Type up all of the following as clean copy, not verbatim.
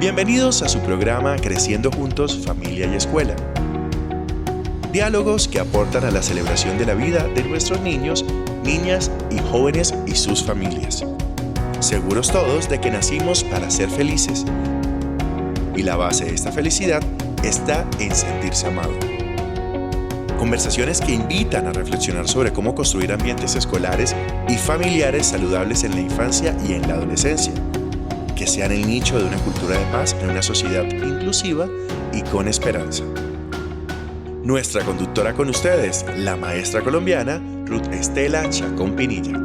Bienvenidos a su programa Creciendo Juntos, Familia y Escuela. Diálogos que aportan a la celebración de la vida de nuestros niños, niñas y jóvenes y sus familias. Seguros todos de que nacimos para ser felices. Y la base de esta felicidad está en sentirse amado. Conversaciones que invitan a reflexionar sobre cómo construir ambientes escolares y familiares saludables en la infancia y en la adolescencia, que sean el nicho de una cultura de paz en una sociedad inclusiva y con esperanza. Nuestra conductora con ustedes, la maestra colombiana Ruth Estela Chacón Pinilla.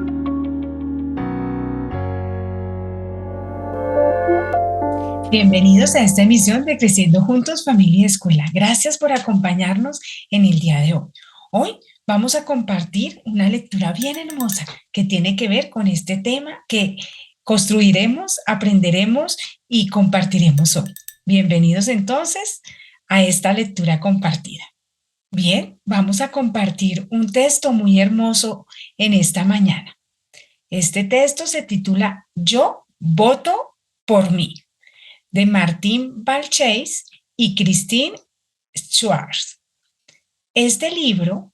Bienvenidos a esta emisión de Creciendo Juntos, Familia y Escuela. Gracias por acompañarnos en el día de hoy. Hoy vamos a compartir una lectura bien hermosa que tiene que ver con este tema que construiremos, aprenderemos y compartiremos hoy. Bienvenidos entonces a esta lectura compartida. Bien, vamos a compartir un texto muy hermoso en esta mañana. Este texto se titula Yo voto por mí, de Martín Balchase y Christine Schwartz. Este libro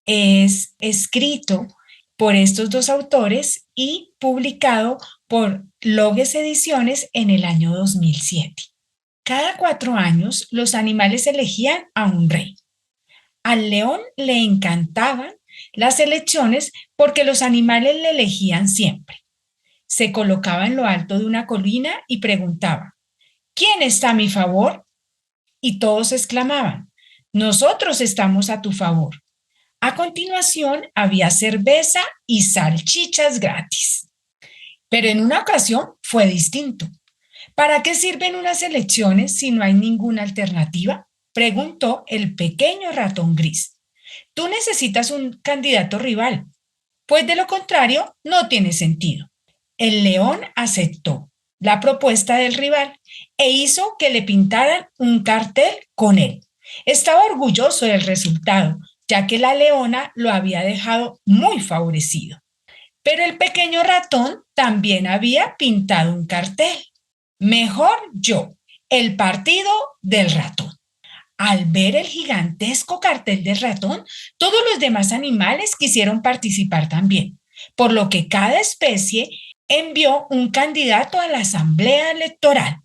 es escrito por estos dos autores y publicado por Loges Ediciones en el año 2007. Cada 4 años los animales elegían a un rey. Al león le encantaban las elecciones porque los animales le elegían siempre. Se colocaba en lo alto de una colina y preguntaba: ¿quién está a mi favor? Y todos exclamaban: nosotros estamos a tu favor. A continuación había cerveza y salchichas gratis. Pero en una ocasión fue distinto. ¿Para qué sirven unas elecciones si no hay ninguna alternativa?, preguntó el pequeño ratón gris. Tú necesitas un candidato rival, pues de lo contrario no tiene sentido. El león aceptó la propuesta del rival e hizo que le pintaran un cartel con él. Estaba orgulloso del resultado, ya que la leona lo había dejado muy favorecido. Pero el pequeño ratón también había pintado un cartel. Mejor yo, el partido del ratón. Al ver el gigantesco cartel del ratón, todos los demás animales quisieron participar también, por lo que cada especie envió un candidato a la asamblea electoral.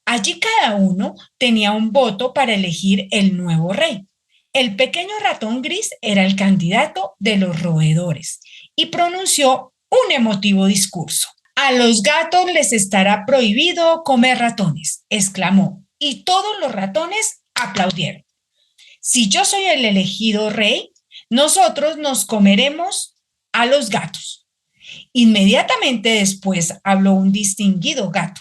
Allí cada uno tenía un voto para elegir el nuevo rey. El pequeño ratón gris era el candidato de los roedores y pronunció un emotivo discurso. A los gatos les estará prohibido comer ratones, exclamó, y todos los ratones aplaudieron. Si yo soy el elegido rey, nosotros nos comeremos a los gatos. Inmediatamente después habló un distinguido gato.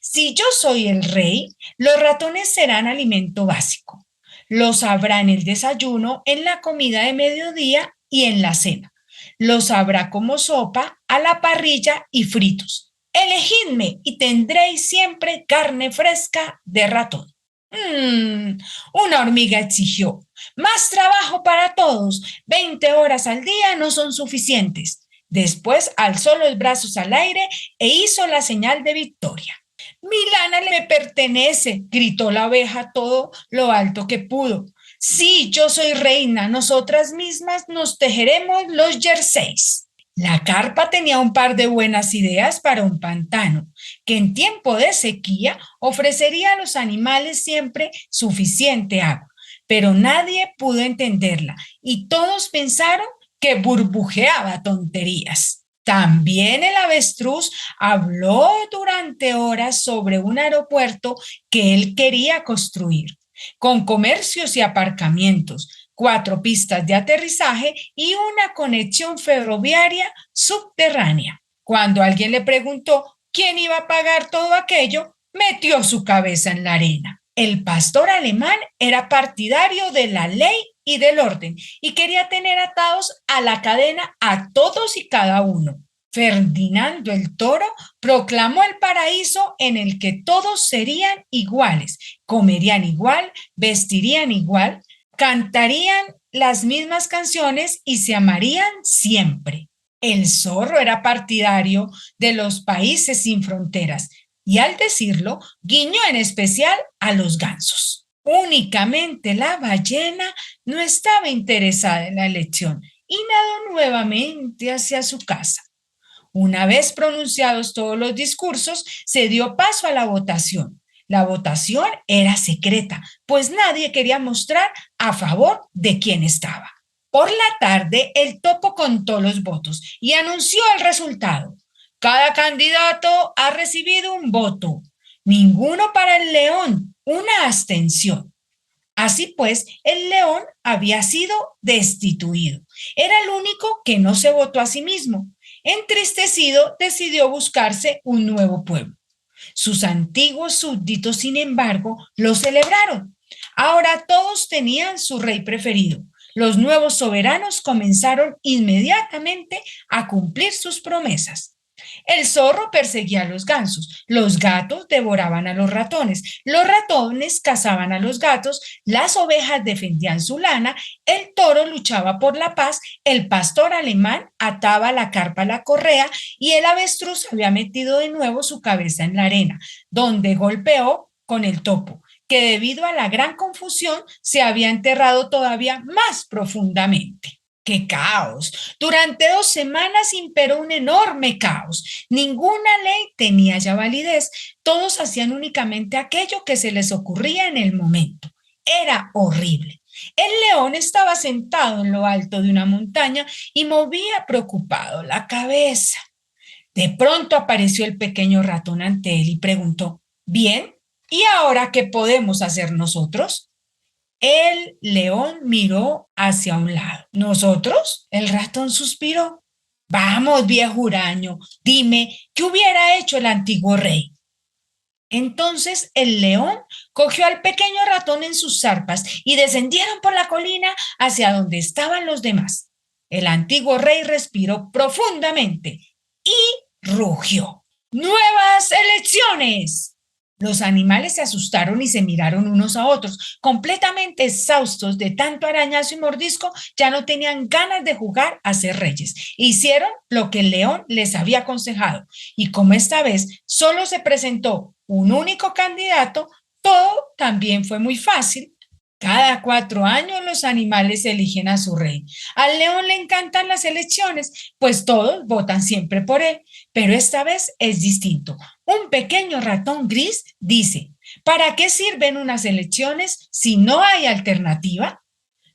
Si yo soy el rey, los ratones serán alimento básico. Los habrá en el desayuno, en la comida de mediodía y en la cena. Los habrá como sopa, a la parrilla y fritos. Elegidme y tendréis siempre carne fresca de ratón. Una hormiga exigió. Más trabajo para todos. 20 horas al día no son suficientes. Después alzó los brazos al aire e hizo la señal de victoria. Mi lana me pertenece, gritó la abeja todo lo alto que pudo. Sí, yo soy reina, nosotras mismas nos tejeremos los jerseys. La carpa tenía un par de buenas ideas para un pantano, que en tiempo de sequía ofrecería a los animales siempre suficiente agua, pero nadie pudo entenderla y todos pensaron que burbujeaba tonterías. También el avestruz habló durante horas sobre un aeropuerto que él quería construir, con comercios y aparcamientos, 4 pistas de aterrizaje y una conexión ferroviaria subterránea. Cuando alguien le preguntó quién iba a pagar todo aquello, metió su cabeza en la arena. El pastor alemán era partidario de la ley y del orden y quería tener atados a la cadena a todos y cada uno. Ferdinando el Toro proclamó el paraíso en el que todos serían iguales, comerían igual, vestirían igual, cantarían las mismas canciones y se amarían siempre. El zorro era partidario de los países sin fronteras. y al decirlo, guiñó en especial a los gansos. Únicamente la ballena no estaba interesada en la elección y nadó nuevamente hacia su casa. Una vez pronunciados todos los discursos, se dio paso a la votación. La votación era secreta, pues nadie quería mostrar a favor de quién estaba. Por la tarde, el topo contó los votos y anunció el resultado. Cada candidato ha recibido un voto, ninguno para el león, una abstención. Así pues, el león había sido destituido. Era el único que no se votó a sí mismo. Entristecido, decidió buscarse un nuevo pueblo. Sus antiguos súbditos, sin embargo, lo celebraron. Ahora todos tenían su rey preferido. Los nuevos soberanos comenzaron inmediatamente a cumplir sus promesas. El zorro perseguía a los gansos, los gatos devoraban a los ratones cazaban a los gatos, las ovejas defendían su lana, el toro luchaba por la paz, el pastor alemán ataba la carpa a la correa y el avestruz había metido de nuevo su cabeza en la arena, donde golpeó con el topo, que debido a la gran confusión se había enterrado todavía más profundamente. ¡Qué caos! Durante 2 semanas imperó un enorme caos. Ninguna ley tenía ya validez. Todos hacían únicamente aquello que se les ocurría en el momento. Era horrible. El león estaba sentado en lo alto de una montaña y movía preocupado la cabeza. De pronto apareció el pequeño ratón ante él y preguntó: «Bien, ¿y ahora qué podemos hacer nosotros?». El león miró hacia un lado. ¿Nosotros? El ratón suspiró. Vamos, viejo huraño, dime, ¿qué hubiera hecho el antiguo rey? Entonces el león cogió al pequeño ratón en sus zarpas y descendieron por la colina hacia donde estaban los demás. El antiguo rey respiró profundamente y rugió. ¡Nuevas elecciones! Los animales se asustaron y se miraron unos a otros. Completamente exhaustos de tanto arañazo y mordisco, ya no tenían ganas de jugar a ser reyes. Hicieron lo que el león les había aconsejado. Y como esta vez solo se presentó un único candidato, todo también fue muy fácil. Cada 4 años los animales eligen a su rey. Al león le encantan las elecciones, pues todos votan siempre por él, pero esta vez es distinto. Un pequeño ratón gris dice: ¿para qué sirven unas elecciones si no hay alternativa?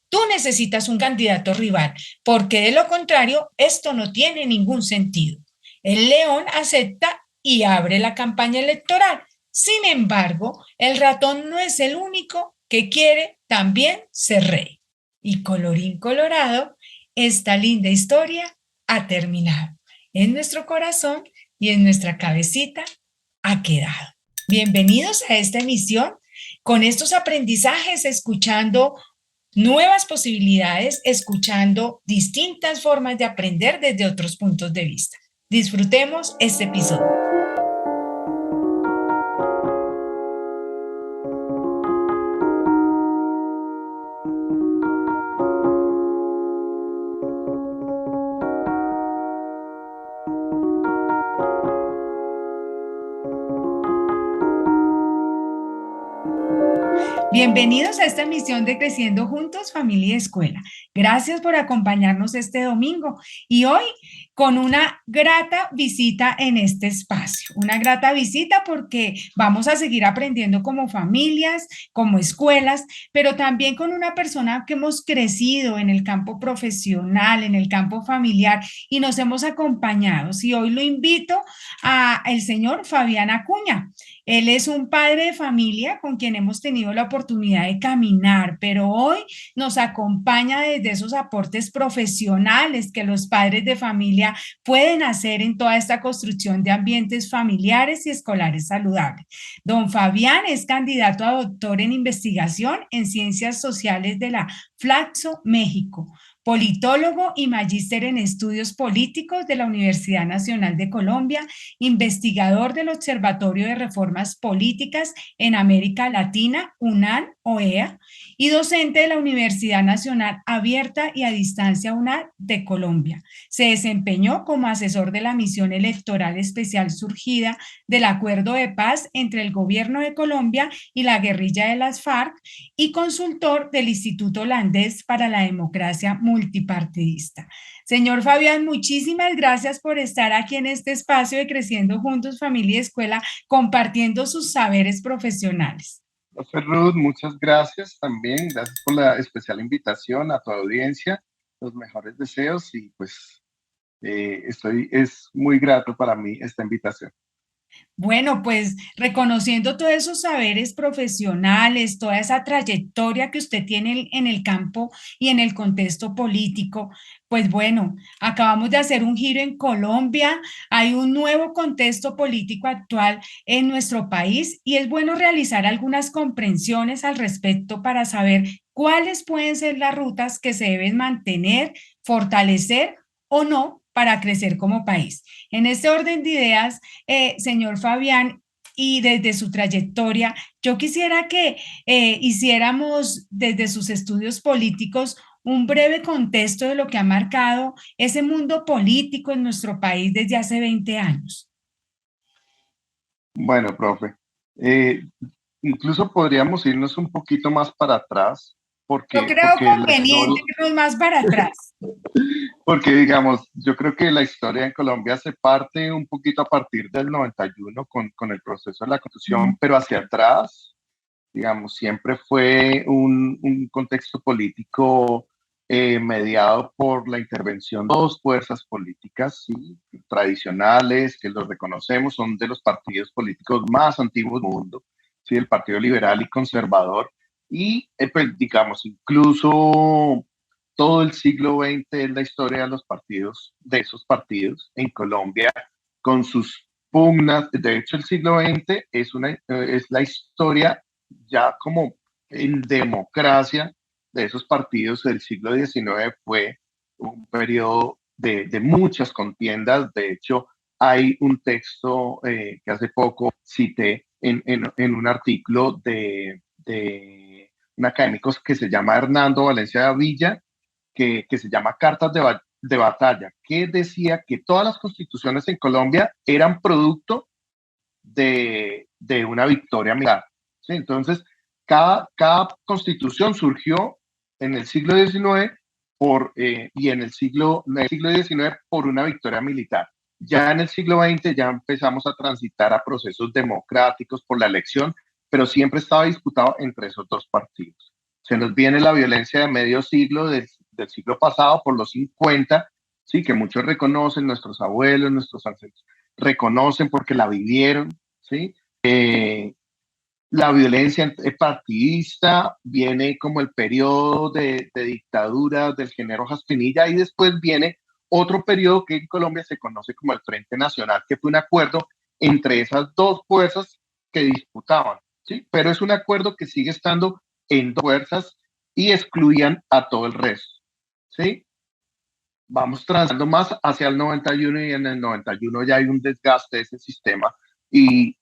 Tú necesitas un candidato rival, porque de lo contrario esto no tiene ningún sentido. El león acepta y abre la campaña electoral. Sin embargo, el ratón no es el único que quiere también ser rey. Y colorín colorado, esta linda historia ha terminado. En nuestro corazón y en nuestra cabecita ha quedado. Bienvenidos a esta emisión con estos aprendizajes, escuchando nuevas posibilidades, escuchando distintas formas de aprender desde otros puntos de vista. Disfrutemos este episodio. Bienvenidos a esta emisión de Creciendo Juntos, Familia y Escuela. Gracias por acompañarnos este domingo y hoy con una grata visita en este espacio. Una grata visita porque vamos a seguir aprendiendo como familias, como escuelas, pero también con una persona que hemos crecido en el campo profesional, en el campo familiar y nos hemos acompañado. Y hoy lo invito al señor Fabián Acuña. Él es un padre de familia con quien hemos tenido la oportunidad de caminar, pero hoy nos acompaña desde esos aportes profesionales que los padres de familia pueden hacer en toda esta construcción de ambientes familiares y escolares saludables. Don Fabián es candidato a doctor en investigación en Ciencias Sociales de la Flaxo, México, politólogo y magíster en estudios políticos de la Universidad Nacional de Colombia, investigador del Observatorio de Reformas Políticas en América Latina, UNAM, OEA, y docente de la Universidad Nacional Abierta y a Distancia UNAD de Colombia. Se desempeñó como asesor de la misión electoral especial surgida del acuerdo de paz entre el gobierno de Colombia y la guerrilla de las FARC y consultor del Instituto Holandés para la Democracia Multipartidista. Señor Fabián, muchísimas gracias por estar aquí en este espacio de Creciendo Juntos, Familia y Escuela, compartiendo sus saberes profesionales. Profe Ruth, muchas gracias también. Gracias por la especial invitación a tu audiencia. Los mejores deseos y pues es muy grato para mí esta invitación. Bueno, pues reconociendo todos esos saberes profesionales, toda esa trayectoria que usted tiene en el campo y en el contexto político, pues bueno, acabamos de hacer un giro en Colombia, hay un nuevo contexto político actual en nuestro país y es bueno realizar algunas comprensiones al respecto para saber cuáles pueden ser las rutas que se deben mantener, fortalecer o no para crecer como país. En este orden de ideas, señor Fabián, y desde su trayectoria, yo quisiera que hiciéramos desde sus estudios políticos un breve contexto de lo que ha marcado ese mundo político en nuestro país desde hace 20 años. Bueno, profe, eh, incluso podríamos irnos un poquito más para atrás Yo porque, creo porque la historia, conveniente irnos más para atrás. porque digamos, yo creo que la historia en Colombia se parte un poquito a partir del 91 con el proceso de la Constitución, pero hacia atrás, digamos, siempre fue un contexto político mediado por la intervención de dos fuerzas políticas, ¿sí?, tradicionales, que los reconocemos, son de los partidos políticos más antiguos del mundo, ¿sí?, el Partido Liberal y Conservador, y pues, digamos, incluso todo el siglo XX es la historia de los partidos, de esos partidos en Colombia, con sus pugnas. De hecho, el siglo XX es la historia ya como en democracia de esos partidos del siglo XIX. Fue un periodo de muchas contiendas. De hecho, hay un texto que hace poco cité en un artículo de un académico que se llama Hernando Valencia Villa, que se llama Cartas de Batalla, que decía que todas las constituciones en Colombia eran producto de una victoria militar. ¿Sí? Entonces, cada constitución surgió en el siglo XIX y en el siglo XIX por una victoria militar. Ya en el siglo XX ya empezamos a transitar a procesos democráticos por la elección, pero siempre estaba disputado entre esos dos partidos. Se nos viene la violencia de medio siglo del siglo pasado, por los 50, sí, que muchos reconocen, nuestros abuelos, nuestros ancestros reconocen porque la vivieron, ¿sí? La violencia partidista viene como el periodo de dictadura del general Jaspinilla, y después viene otro periodo que en Colombia se conoce como el Frente Nacional, que fue un acuerdo entre esas dos fuerzas que disputaban, ¿sí? Pero es un acuerdo que sigue estando en dos fuerzas y excluían a todo el resto, ¿sí? Vamos transitando más hacia el 91 y en el 91 ya hay un desgaste de ese sistema y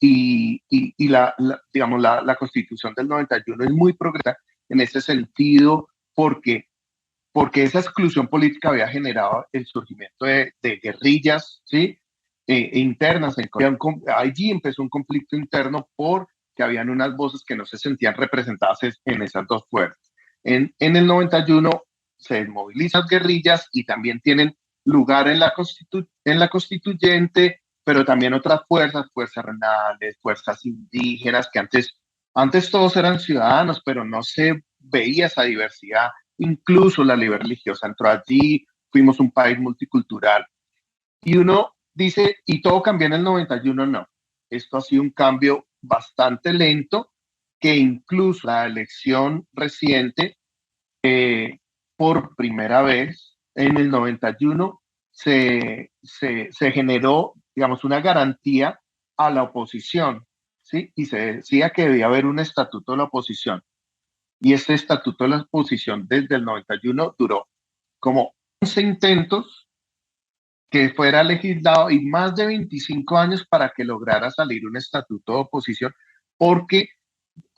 digamos, la constitución del 91 es muy progresiva en ese sentido porque esa exclusión política había generado el surgimiento de guerrillas, ¿sí? Internas. Allí empezó un conflicto interno porque habían unas voces que no se sentían representadas en esas dos fuerzas. En el 91 se desmovilizan guerrillas y también tienen lugar en la constituyente, pero también otras fuerzas renales, fuerzas indígenas, que antes todos eran ciudadanos, pero no se veía esa diversidad. Incluso la libertad religiosa entró allí, fuimos un país multicultural. Y uno dice, ¿y todo cambió en el 91? No, esto ha sido un cambio bastante lento, que incluso la elección reciente, por primera vez en el 91, se generó, digamos, una garantía a la oposición, ¿sí? Y se decía que debía haber un estatuto de la oposición. Y este estatuto de la oposición desde el 91 duró como 11 intentos que fuera legislado y más de 25 años para que lograra salir un estatuto de oposición, porque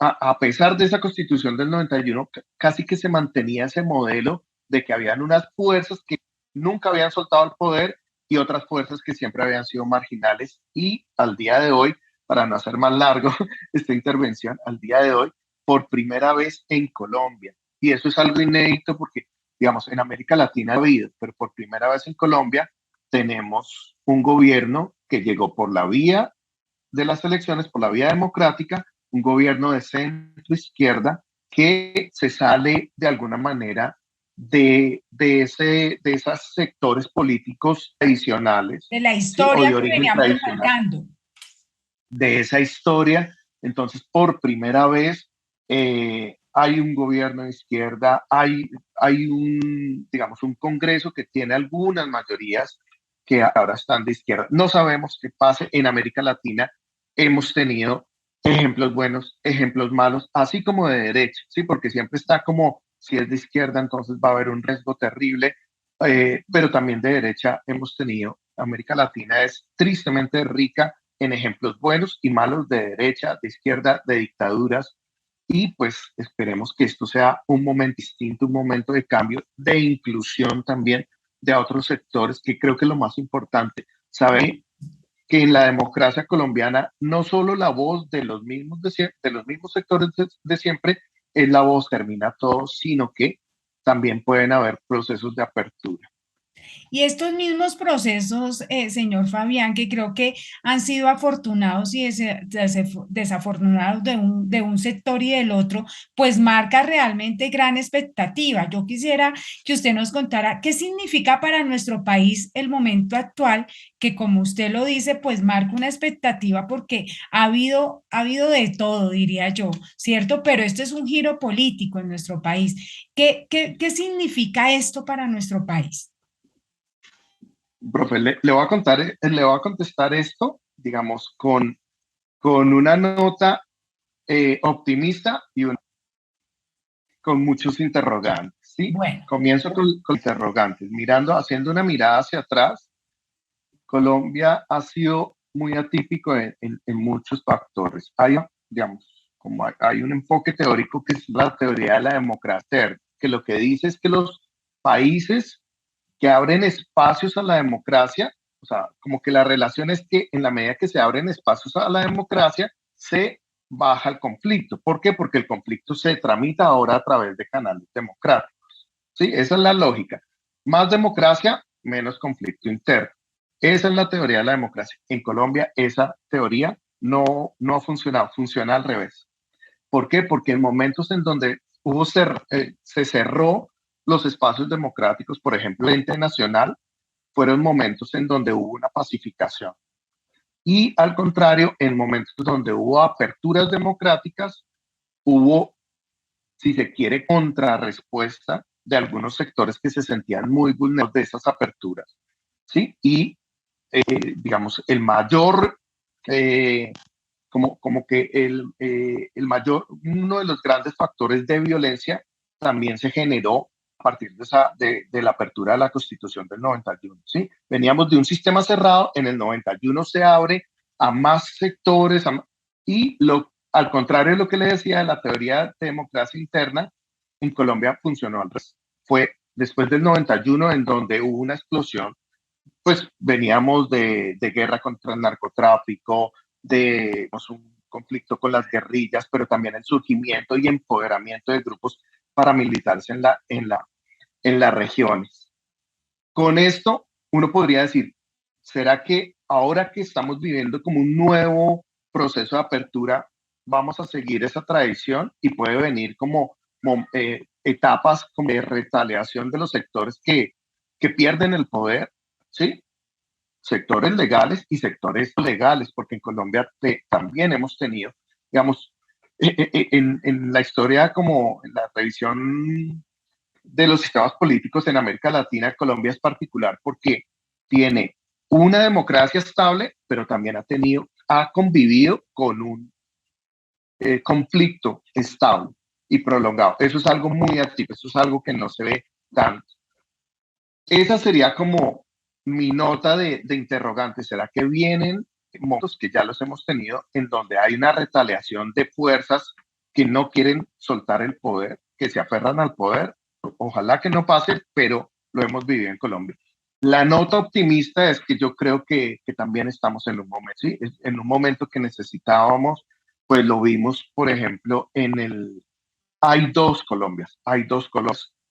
a pesar de esa constitución del 91, casi que se mantenía ese modelo de que habían unas fuerzas que nunca habían soltado el poder y otras fuerzas que siempre habían sido marginales. Y al día de hoy, para no hacer más largo esta intervención, al día de hoy, por primera vez en Colombia, y eso es algo inédito porque, digamos, en América Latina ha habido, pero por primera vez en Colombia tenemos un gobierno que llegó por la vía de las elecciones, por la vía democrática, un gobierno de centro izquierda que se sale de alguna manera de esos sectores políticos tradicionales, De la ¿sí? O historia de que origen veníamos tradicional, marcando. de esa historia. Entonces, por primera vez, hay un gobierno de izquierda, hay un, digamos, un Congreso que tiene algunas mayorías que ahora están de izquierda. No sabemos qué pase en América Latina. Hemos tenido ejemplos buenos, ejemplos malos, así como de derecha, ¿sí? Porque siempre está como, si es de izquierda, entonces va a haber un riesgo terrible, pero también de derecha hemos tenido. América Latina es tristemente rica en ejemplos buenos y malos de derecha, de izquierda, de dictaduras. Y pues esperemos que esto sea un momento distinto, un momento de cambio, de inclusión también de otros sectores, que creo que es lo más importante. Saber que en la democracia colombiana no solo la voz de los mismos, de los mismos sectores de siempre es la voz que termina todo, sino que también pueden haber procesos de apertura. Y estos mismos procesos, señor Fabián, que creo que han sido afortunados y desafortunados de un sector y del otro, pues marca realmente gran expectativa. Yo quisiera que usted nos contara qué significa para nuestro país el momento actual, que como usted lo dice, pues marca una expectativa porque ha habido de todo, diría yo, ¿cierto? Pero este es un giro político en nuestro país. ¿Qué significa esto para nuestro país? Profe, le voy a contar, le voy a contestar esto, digamos, con una nota optimista y con muchos interrogantes, ¿sí? Bueno. Comienzo con interrogantes, mirando, haciendo una mirada hacia atrás. Colombia ha sido muy atípico en muchos factores. Hay, digamos, como hay un enfoque teórico que es la teoría de la democracia, que lo que dice es que los países que abren espacios a la democracia, o sea, como que la relación es que en la medida que se abren espacios a la democracia, se baja el conflicto. ¿Por qué? Porque el conflicto se tramita ahora a través de canales democráticos. ¿Sí? Esa es la lógica. Más democracia, menos conflicto interno. Esa es la teoría de la democracia. En Colombia esa teoría no ha funcionado, funciona al revés. ¿Por qué? Porque en momentos en donde se cerró los espacios democráticos, por ejemplo, el ente nacional, fueron momentos en donde hubo una pacificación. Y al contrario, en momentos donde hubo aperturas democráticas, hubo, si se quiere, contrarrespuesta de algunos sectores que se sentían muy vulnerables de esas aperturas. ¿Sí? Y, digamos, el mayor como que el mayor, uno de los grandes factores de violencia también se generó a partir de la apertura de la Constitución del 91. ¿Sí? Veníamos de un sistema cerrado, en el 91 se abre a más sectores al contrario de lo que le decía de la teoría de democracia interna, en Colombia funcionó al revés. Fue después del 91 en donde hubo una explosión, pues veníamos de guerra contra el narcotráfico, de pues, un conflicto con las guerrillas, pero también el surgimiento y empoderamiento de grupos paramilitares en las regiones. Con esto, uno podría decir, ¿será que ahora que estamos viviendo como un nuevo proceso de apertura, vamos a seguir esa tradición y puede venir como etapas como de retaliación de los sectores que pierden el poder? ¿Sí? Sectores legales y sectores legales, porque en Colombia también hemos tenido, digamos, en la historia como en la revisión de los sistemas políticos en América Latina, Colombia es particular porque tiene una democracia estable, pero también ha convivido con un conflicto estable y prolongado. Eso es algo muy activo, eso es algo que no se ve tanto. Esa sería como mi nota de interrogante. ¿Será que vienen momentos que ya los hemos tenido en donde hay una retaliación de fuerzas que no quieren soltar el poder, que se aferran al poder. Ojalá que no pase, pero lo hemos vivido en Colombia. La nota optimista es que yo creo que también estamos en un momento, ¿sí? En un momento que necesitábamos, pues lo vimos, por ejemplo, hay dos Colombias,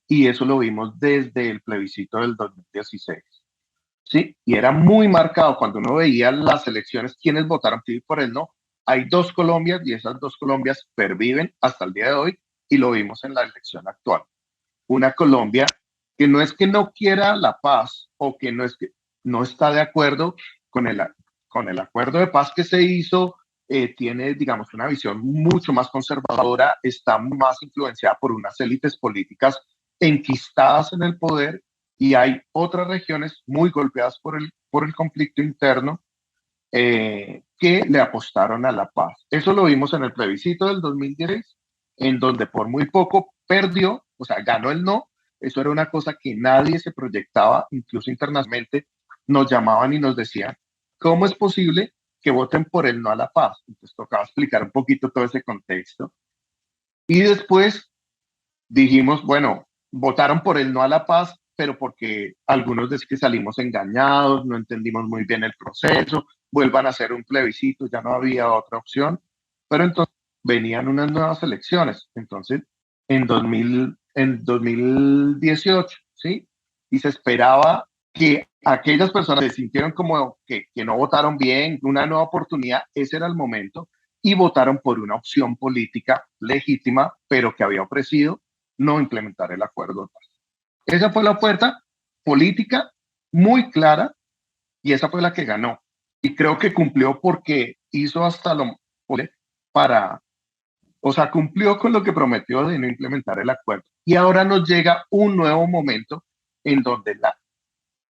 y eso lo vimos desde el plebiscito del 2016, ¿sí? Y era muy marcado cuando uno veía las elecciones, quienes votaron por el no. Hay dos Colombias y esas dos Colombias perviven hasta el día de hoy y lo vimos en la elección actual. Una Colombia que no es que no quiera la paz o que no es que no está de acuerdo con con el acuerdo de paz que se hizo, tiene, digamos, una visión mucho más conservadora, está más influenciada por unas élites políticas enquistadas en el poder, y hay otras regiones muy golpeadas por el conflicto interno, que le apostaron a la paz. Eso lo vimos en el plebiscito del 2010, en donde por muy poco perdió, o sea, ganó el no. Eso era una cosa que nadie se proyectaba, incluso internacionalmente nos llamaban y nos decían, ¿cómo es posible que voten por el no a la paz? Entonces tocaba explicar un poquito todo ese contexto. Y después dijimos, bueno, votaron por el no a la paz, pero porque algunos de que salimos engañados, no entendimos muy bien el proceso, vuelvan a hacer un plebiscito, ya no había otra opción, pero entonces venían unas nuevas elecciones, entonces en 2018, ¿sí? Y se esperaba que aquellas personas se sintieron como que no votaron bien, una nueva oportunidad, ese era el momento, y votaron por una opción política legítima, pero que había ofrecido no implementar el acuerdo de paz. Esa fue la oferta política muy clara y esa fue la que ganó. Y creo que cumplió porque hizo hasta lo posible para, o sea, cumplió con lo que prometió de no implementar el acuerdo. Y ahora nos llega un nuevo momento en donde la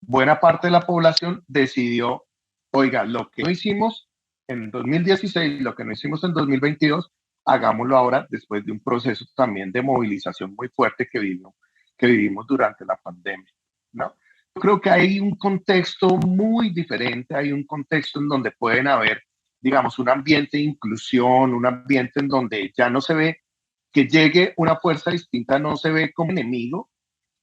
buena parte de la población decidió, oiga, lo que no hicimos en 2016, lo que no hicimos en 2022, hagámoslo ahora después de un proceso también de movilización muy fuerte que vivimos durante la pandemia, ¿no? Yo creo que hay un contexto muy diferente, hay un contexto en donde pueden haber, digamos, un ambiente de inclusión, un ambiente en donde ya no se ve que llegue una fuerza distinta, no se ve como enemigo,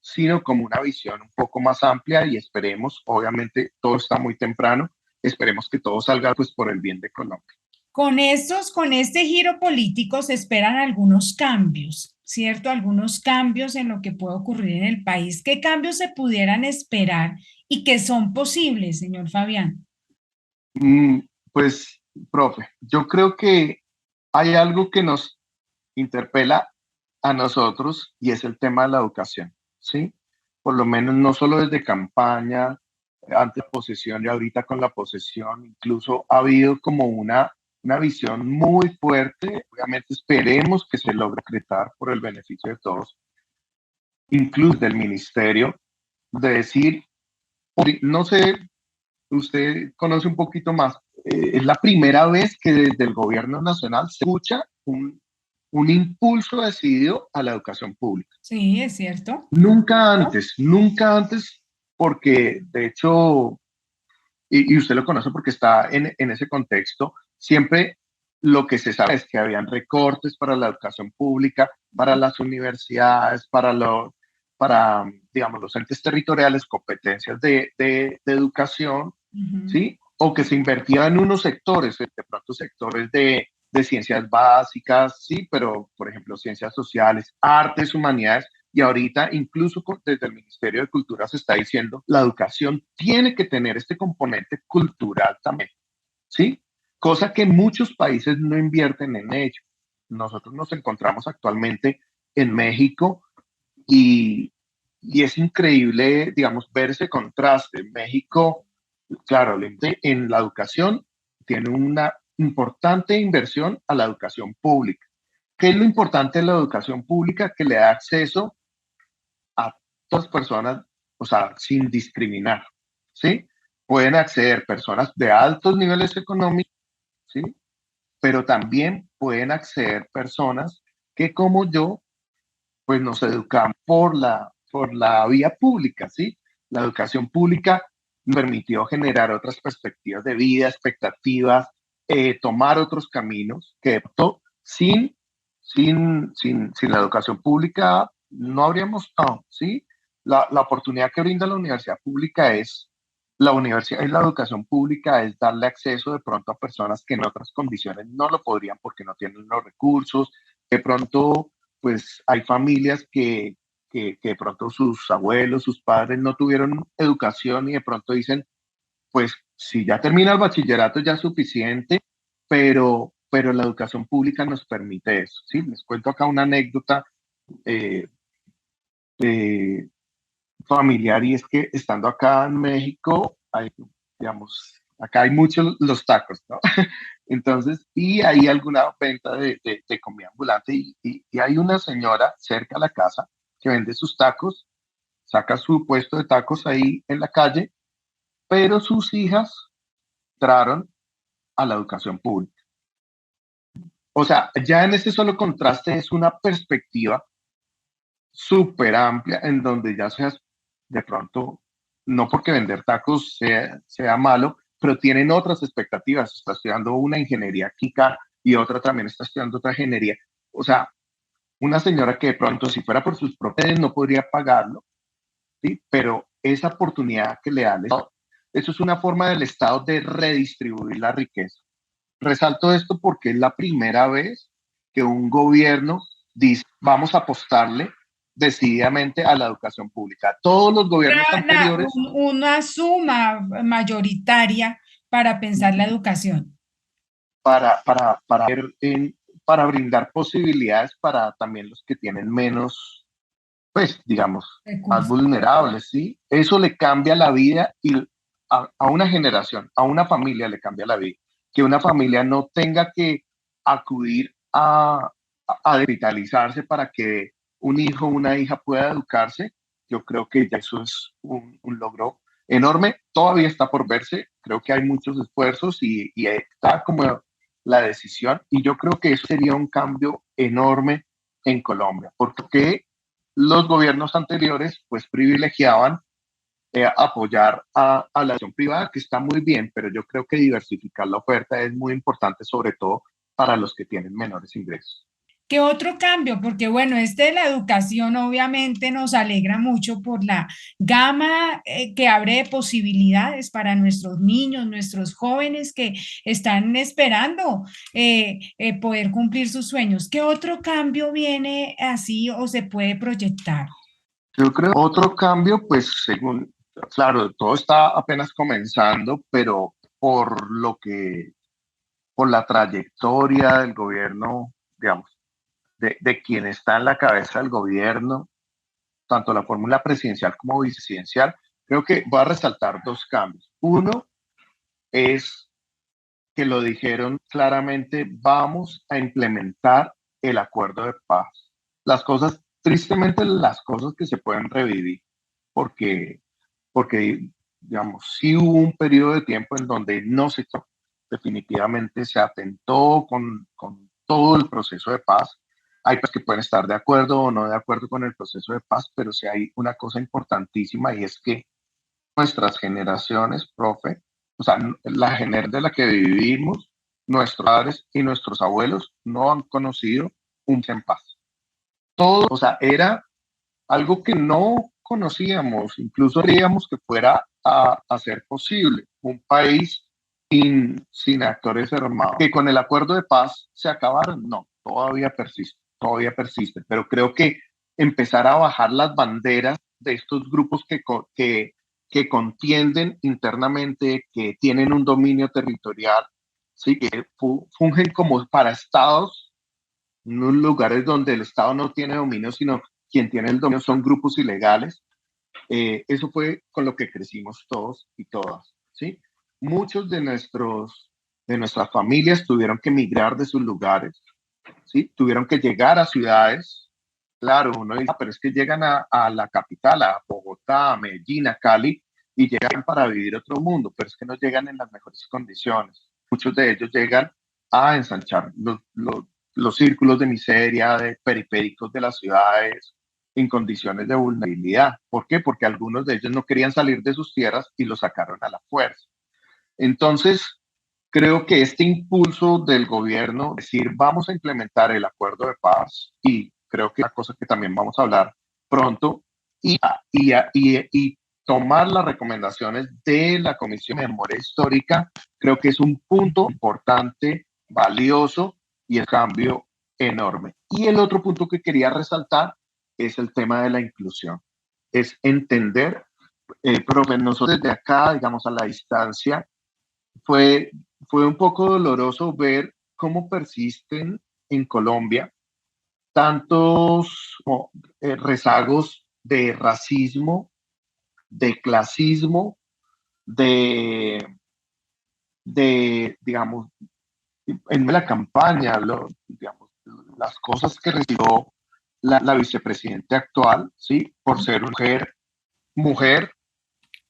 sino como una visión un poco más amplia, y esperemos, obviamente todo está muy temprano, esperemos que todo salga pues por el bien de Colombia. Con este giro político se esperan algunos cambios, ¿cierto? Algunos cambios en lo que puede ocurrir en el país. ¿Qué cambios se pudieran esperar y que son posibles, señor Fabián? Mm, pues, profe, yo creo que hay algo que nos interpela a nosotros y es el tema de la educación, ¿sí? Por lo menos no solo desde campaña, antes de posesión y ahorita con la posesión, incluso ha habido como una visión muy fuerte, obviamente esperemos que se logre concretar por el beneficio de todos, incluso del ministerio, de decir, no sé, usted conoce un poquito más, es la primera vez que desde el gobierno nacional se escucha un impulso decidido a la educación pública. Sí, es cierto. Nunca antes, porque de hecho, y usted lo conoce porque está en ese contexto, siempre lo que se sabe es que habían recortes para la educación pública, para las universidades, para digamos, los entes territoriales, competencias de educación, Ujú. ¿sí? O que se invertía en unos sectores, de pronto sectores de ciencias básicas, sí, pero por ejemplo ciencias sociales, artes, humanidades, y ahorita incluso desde el Ministerio de Cultura se está diciendo, la educación tiene que tener este componente cultural también, ¿sí? Cosa que muchos países no invierten en ello. Nosotros nos encontramos actualmente en México y, y es increíble, digamos, ver ese contraste. México, claro, en la educación tiene una importante inversión a la educación pública. ¿Qué es lo importante de la educación pública? Que le da acceso a todas personas, o sea, sin discriminar, ¿sí? Pueden acceder personas de altos niveles económicos, ¿sí? Pero también pueden acceder personas que como yo, pues nos educamos por la vía pública, ¿sí? La educación pública permitió generar otras perspectivas de vida, expectativas, tomar otros caminos que sin, sin la educación pública no habríamos estado, ¿sí? La oportunidad que brinda la universidad pública es, la universidad y la educación pública es darle acceso de pronto a personas que en otras condiciones no lo podrían porque no tienen los recursos. De pronto, pues hay familias que de pronto sus abuelos, sus padres no tuvieron educación y de pronto dicen, pues si ya termina el bachillerato ya es suficiente, pero la educación pública nos permite eso. ¿Sí? Les cuento acá una anécdota eh, eh, familiar y es que estando acá en México, hay, digamos, acá hay muchos los tacos, ¿no? Entonces, y hay alguna venta de comida ambulante y hay una señora cerca a la casa que vende sus tacos, saca su puesto de tacos ahí en la calle, pero sus hijas entraron a la educación pública. O sea, ya en este solo contraste es una perspectiva súper amplia en donde ya seas de pronto, no porque vender tacos sea malo, pero tienen otras expectativas. Está estudiando una ingeniería química y otra también está estudiando otra ingeniería. O sea, una señora que de pronto si fuera por sus propiedades no podría pagarlo, ¿sí? Pero esa oportunidad que le da el Estado, eso es una forma del Estado de redistribuir la riqueza. Resalto esto porque es la primera vez que un gobierno dice, vamos a apostarle decididamente a la educación pública. Todos los gobiernos anteriores Una suma mayoritaria para pensar la educación. para brindar posibilidades para también los que tienen menos, pues, digamos, más Recursos. vulnerables, ¿sí? Eso le cambia la vida y a una generación, a una familia le cambia la vida. Que una familia no tenga que acudir a revitalizarse para que un hijo o una hija pueda educarse, yo creo que ya eso es un logro enorme. Todavía está por verse, creo que hay muchos esfuerzos y está como la decisión y yo creo que eso sería un cambio enorme en Colombia, porque los gobiernos anteriores pues privilegiaban apoyar a la acción privada, que está muy bien, pero yo creo que diversificar la oferta es muy importante, sobre todo para los que tienen menores ingresos. ¿Qué otro cambio? Porque bueno, este de la educación obviamente nos alegra mucho por la gama que abre de posibilidades para nuestros niños, nuestros jóvenes que están esperando poder cumplir sus sueños. ¿Qué otro cambio viene así o se puede proyectar? Yo creo otro cambio, pues según, claro, todo está apenas comenzando, pero por la trayectoria del gobierno, digamos, de quien está en la cabeza del gobierno, tanto la fórmula presidencial como vicepresidencial, creo que voy a resaltar dos cambios. Uno es que lo dijeron claramente, vamos a implementar el acuerdo de paz. Las cosas, tristemente, las cosas que se pueden revivir, porque, porque digamos, sí hubo un periodo de tiempo en donde no se definitivamente se atentó con todo el proceso de paz. Hay pues que pueden estar de acuerdo o no de acuerdo con el proceso de paz, pero sí hay una cosa importantísima y es que nuestras generaciones, profe, o sea, la generación de la que vivimos, nuestros padres y nuestros abuelos no han conocido un en paz. Todo, o sea, era algo que no conocíamos, incluso creíamos que fuera a ser posible, un país sin actores armados, que con el acuerdo de paz se acabaron, no, todavía persiste, pero creo que empezar a bajar las banderas de estos grupos que contienden internamente, que tienen un dominio territorial, ¿sí? Que fungen como para estados, en unos lugares donde el Estado no tiene dominio, sino quien tiene el dominio son grupos ilegales. Eso fue con lo que crecimos todos y todas, ¿sí? Muchos de nuestras familias tuvieron que emigrar de sus lugares, ¿sí? Tuvieron que llegar a ciudades. Claro, uno dice, pero es que llegan a la capital, a Bogotá, a Medellín, a Cali, y llegan para vivir otro mundo, pero es que no llegan en las mejores condiciones. Muchos de ellos llegan a ensanchar los círculos de miseria, de periféricos de las ciudades, en condiciones de vulnerabilidad. ¿Por qué? Porque algunos de ellos no querían salir de sus tierras y los sacaron a la fuerza. Entonces, creo que este impulso del gobierno, decir, vamos a implementar el acuerdo de paz, y creo que es una cosa que también vamos a hablar pronto, y tomar las recomendaciones de la Comisión de Memoria Histórica, creo que es un punto importante, valioso y el cambio enorme. Y el otro punto que quería resaltar es el tema de la inclusión. Es entender, profe, nosotros desde acá, digamos, a la distancia, fue, fue un poco doloroso ver cómo persisten en Colombia tantos rezagos de racismo, de clasismo, de, digamos, en la campaña, digamos, las cosas que recibió la vicepresidenta actual, ¿sí? Por ser mujer,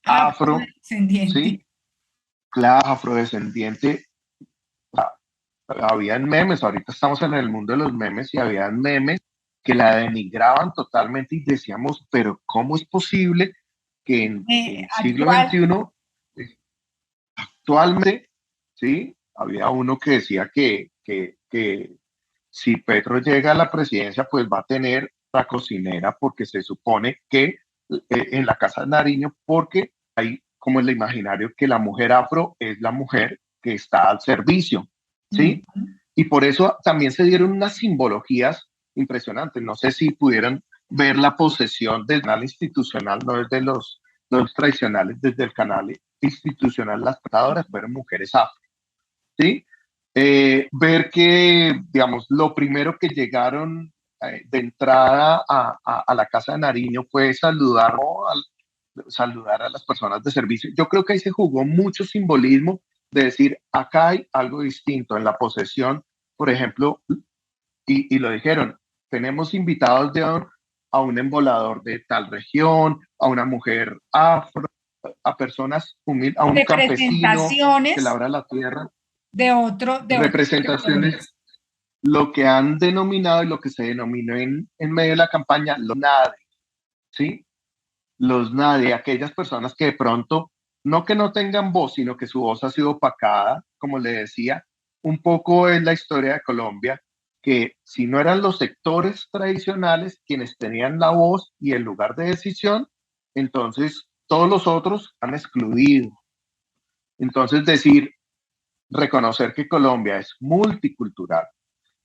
afro, Afrodescendiente. ¿sí? Claro, afrodescendiente. Habían memes, ahorita estamos en el mundo de los memes y habían memes que la denigraban totalmente y decíamos, pero ¿cómo es posible que en el siglo Actual. XXI, actualmente, ¿sí? Había uno que decía que si Petro llega a la presidencia, pues va a tener la cocinera porque se supone que en la Casa de Nariño, porque hay como el imaginario que la mujer afro es la mujer que está al servicio, ¿sí? Y por eso también se dieron unas simbologías impresionantes. No sé si pudieran ver la posesión del canal institucional, no desde los tradicionales, desde el canal institucional, las portadoras fueron mujeres afro, ¿sí? Ver que, digamos, lo primero que llegaron de entrada a la Casa de Nariño fue saludar a las personas de servicio. Yo creo que ahí se jugó mucho simbolismo de decir, acá hay algo distinto en la posesión, por ejemplo, y lo dijeron, tenemos invitados de a un embolador de tal región, a una mujer afro, a personas humildes, a un campesino que Representaciones labra la tierra, de otros representaciones, sectores. lo que han denominado y lo que se denominó en medio de la campaña, los nadie, ¿sí? Los nadie, aquellas personas que de pronto, no que no tengan voz, sino que su voz ha sido opacada, como le decía, un poco en la historia de Colombia, que si no eran los sectores tradicionales quienes tenían la voz y el lugar de decisión, entonces todos los otros han excluido. Entonces decir, reconocer que Colombia es multicultural,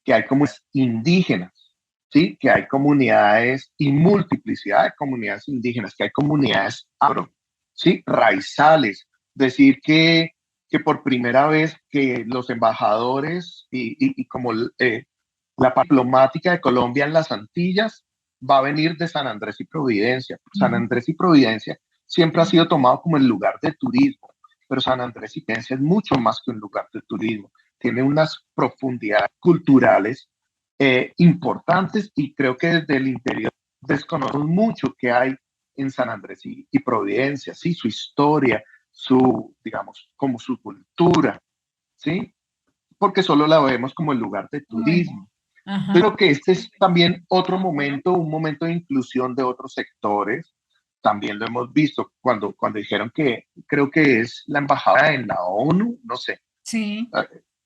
que hay comunidades indígenas, ¿sí? Que hay comunidades y multiplicidad de comunidades indígenas, que hay comunidades afro, ¿sí? Raizales. Decir que por primera vez que los embajadores y como la diplomática de Colombia en las Antillas va a venir de San Andrés y Providencia. San Andrés y Providencia siempre ha sido tomado como el lugar de turismo, pero San Andrés y Providencia es mucho más que un lugar de turismo. Tiene unas profundidades culturales importantes y creo que desde el interior desconocemos mucho que hay en San Andrés y Providencia, ¿sí? Su historia, digamos, como su cultura, ¿sí? Porque solo la vemos como el lugar de turismo. Ajá. Creo que este es también otro momento, un momento de inclusión de otros sectores. También lo hemos visto cuando dijeron que creo que es la embajada en la ONU, no sé, Sí,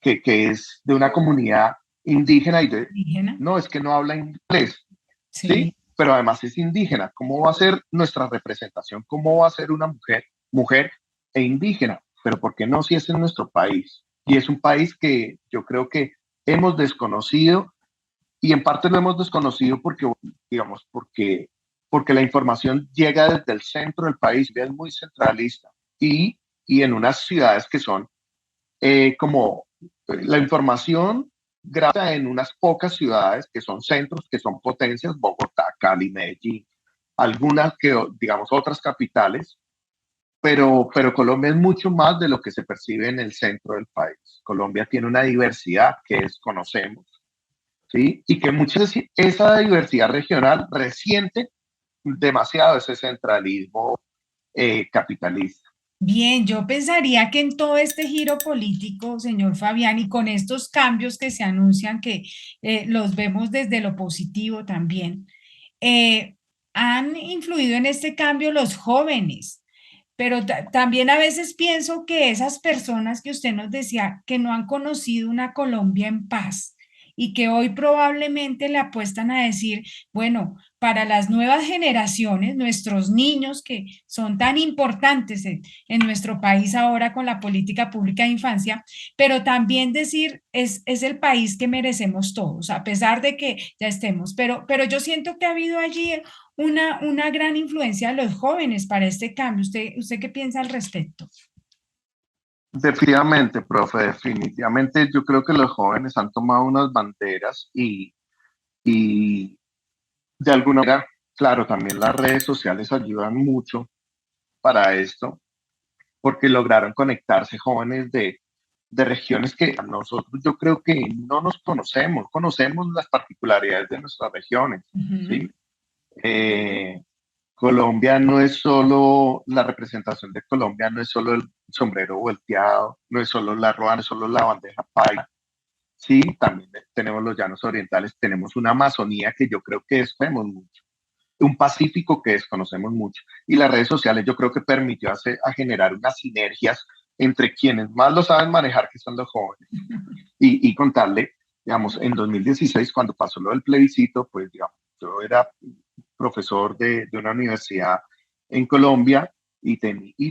que es de una comunidad indígena indígena. no, es que no habla inglés, Sí. ¿sí? Pero además es indígena. ¿Cómo va a ser nuestra representación? ¿Cómo va a ser una mujer e indígena? Pero ¿por qué no si es en nuestro país? Y es un país que yo creo que hemos desconocido y en parte lo hemos desconocido porque, digamos, porque la información llega desde el centro del país, es muy centralista y en unas ciudades que son como la información grata en unas pocas ciudades que son centros, que son potencias, Bogotá, Cali, Medellín, algunas que, digamos, otras capitales, pero Colombia es mucho más de lo que se percibe en el centro del país. Colombia tiene una diversidad que desconocemos, ¿sí? Y que muchas veces esa diversidad regional resiente demasiado ese centralismo capitalista. Bien, yo pensaría que en todo este giro político, señor Fabián, y con estos cambios que se anuncian, que los vemos desde lo positivo también, eh, han influido en este cambio los jóvenes, pero también a veces pienso que esas personas que usted nos decía que no han conocido una Colombia en paz y que hoy probablemente le apuestan a decir, bueno, para las nuevas generaciones, nuestros niños que son tan importantes en nuestro país ahora con la política pública de infancia, pero también decir, es el país que merecemos todos, a pesar de que ya estemos, pero yo siento que ha habido allí una gran influencia de los jóvenes para este cambio. ¿Usted qué piensa al respecto? Definitivamente, profe, definitivamente yo creo que los jóvenes han tomado unas banderas y de alguna manera, claro, también las redes sociales ayudan mucho para esto, porque lograron conectarse jóvenes de regiones que a nosotros yo creo que no nos conocemos, conocemos las particularidades de nuestras regiones, Ujú, ¿sí? Eh, Colombia no es solo la representación de Colombia, no es solo el sombrero volteado, no es solo la roa, no es solo la bandeja paisa. Sí, también tenemos los llanos orientales, tenemos una Amazonía que yo creo que desconocemos mucho, un Pacífico que desconocemos mucho. Y las redes sociales yo creo que permitió a generar unas sinergias entre quienes más lo saben manejar, que son los jóvenes, y contarle, digamos, en 2016, cuando pasó lo del plebiscito, pues digamos, yo era profesor de una universidad en Colombia y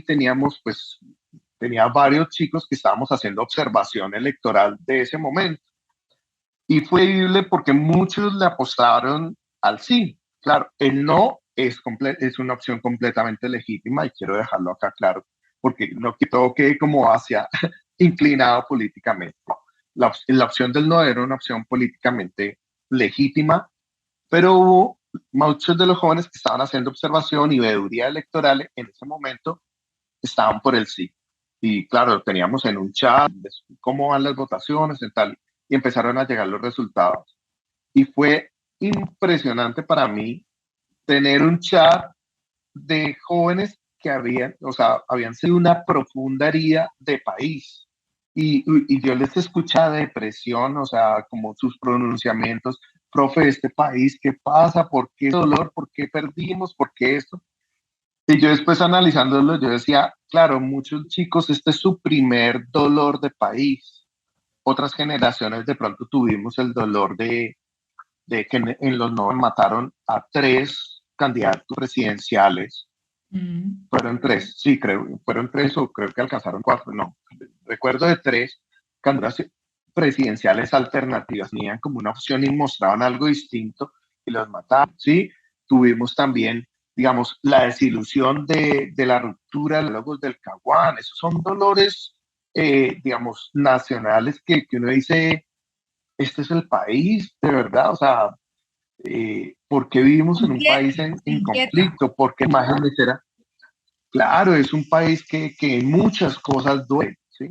teníamos, pues, tenía varios chicos que estábamos haciendo observación electoral de ese momento. Y fue increíble porque muchos le apostaron al sí. Claro, el no es una opción completamente legítima y quiero dejarlo acá claro, porque no que todo quede como hacia inclinado políticamente. La opción del no era una opción políticamente legítima, pero hubo muchos de los jóvenes que estaban haciendo observación y veeduría electoral en ese momento estaban por el sí. Y claro, teníamos en un chat cómo van las votaciones y tal, y empezaron a llegar los resultados. Y fue impresionante para mí tener un chat de jóvenes que habían, o sea, habían sido una profunda herida de país. Y yo les escuchaba de depresión, o sea, como sus pronunciamientos, profe, este país, ¿qué pasa? ¿Por qué dolor? ¿Por qué perdimos? ¿Por qué esto? Y yo después analizándolo, yo decía, claro, muchos chicos, este es su primer dolor de país. Otras generaciones de pronto tuvimos el dolor de que en los 90 mataron a 3 candidatos presidenciales. mm. Fueron 3, sí, creo, fueron 3 o creo que alcanzaron 4, no. Recuerdo de 3 candidatos presidenciales alternativas, tenían como una opción y mostraban algo distinto y los mataron, ¿sí? Tuvimos también, digamos, la desilusión de la ruptura de los logos del Caguán, esos son dolores, digamos, nacionales que uno dice, este es el país, de verdad, o sea, ¿por qué vivimos en un país Se en inquieta. conflicto? ¿Por qué imágenes era? Claro, es un país que en muchas cosas duele, ¿sí?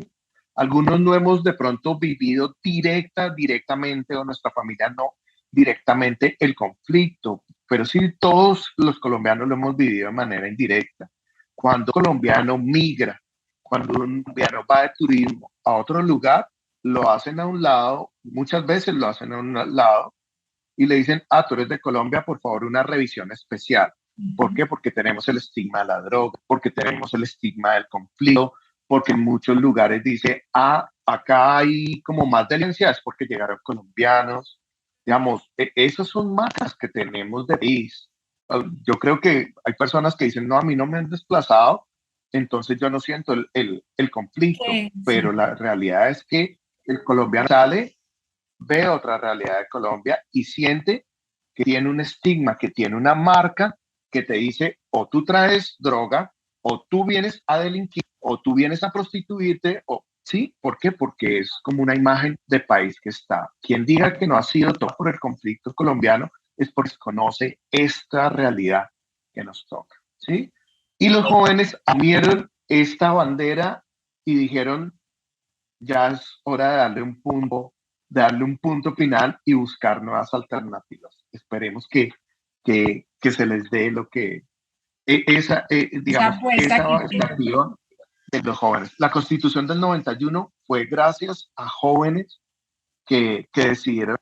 Algunos no hemos de pronto vivido directamente, o nuestra familia no directamente el conflicto, pero sí todos los colombianos lo hemos vivido de manera indirecta. Cuando un colombiano migra, cuando un colombiano va de turismo a otro lugar, lo hacen a un lado, muchas veces lo hacen a un lado y le dicen, ah, tú eres de Colombia, por favor, una revisión especial. ¿Por Ujú. qué? Porque tenemos el estigma de la droga, porque tenemos el estigma del conflicto, porque en muchos lugares dice, ah, acá hay como más delincuencia, es porque llegaron colombianos. Digamos, esas son marcas que tenemos de país. Yo creo que hay personas que dicen, no, a mí no me han desplazado, entonces yo no siento el conflicto, pero Sí. la realidad es que el colombiano sale, ve otra realidad de Colombia y siente que tiene un estigma, que tiene una marca que te dice o tú traes droga, o tú vienes a delinquir, o tú vienes a prostituirte, o sí, ¿por qué? Porque es como una imagen de país que está. Quien diga que no ha sido todo por el conflicto colombiano es porque conoce esta realidad que nos toca, ¿sí? Y los jóvenes vieron esta bandera y dijeron, ya es hora darle un punto final y buscar nuevas alternativas. Esperemos que se les dé lo que, Esa digamos, apuesta que esa hicieron. expectativa de los jóvenes. La constitución del 91 fue gracias a jóvenes que decidieron,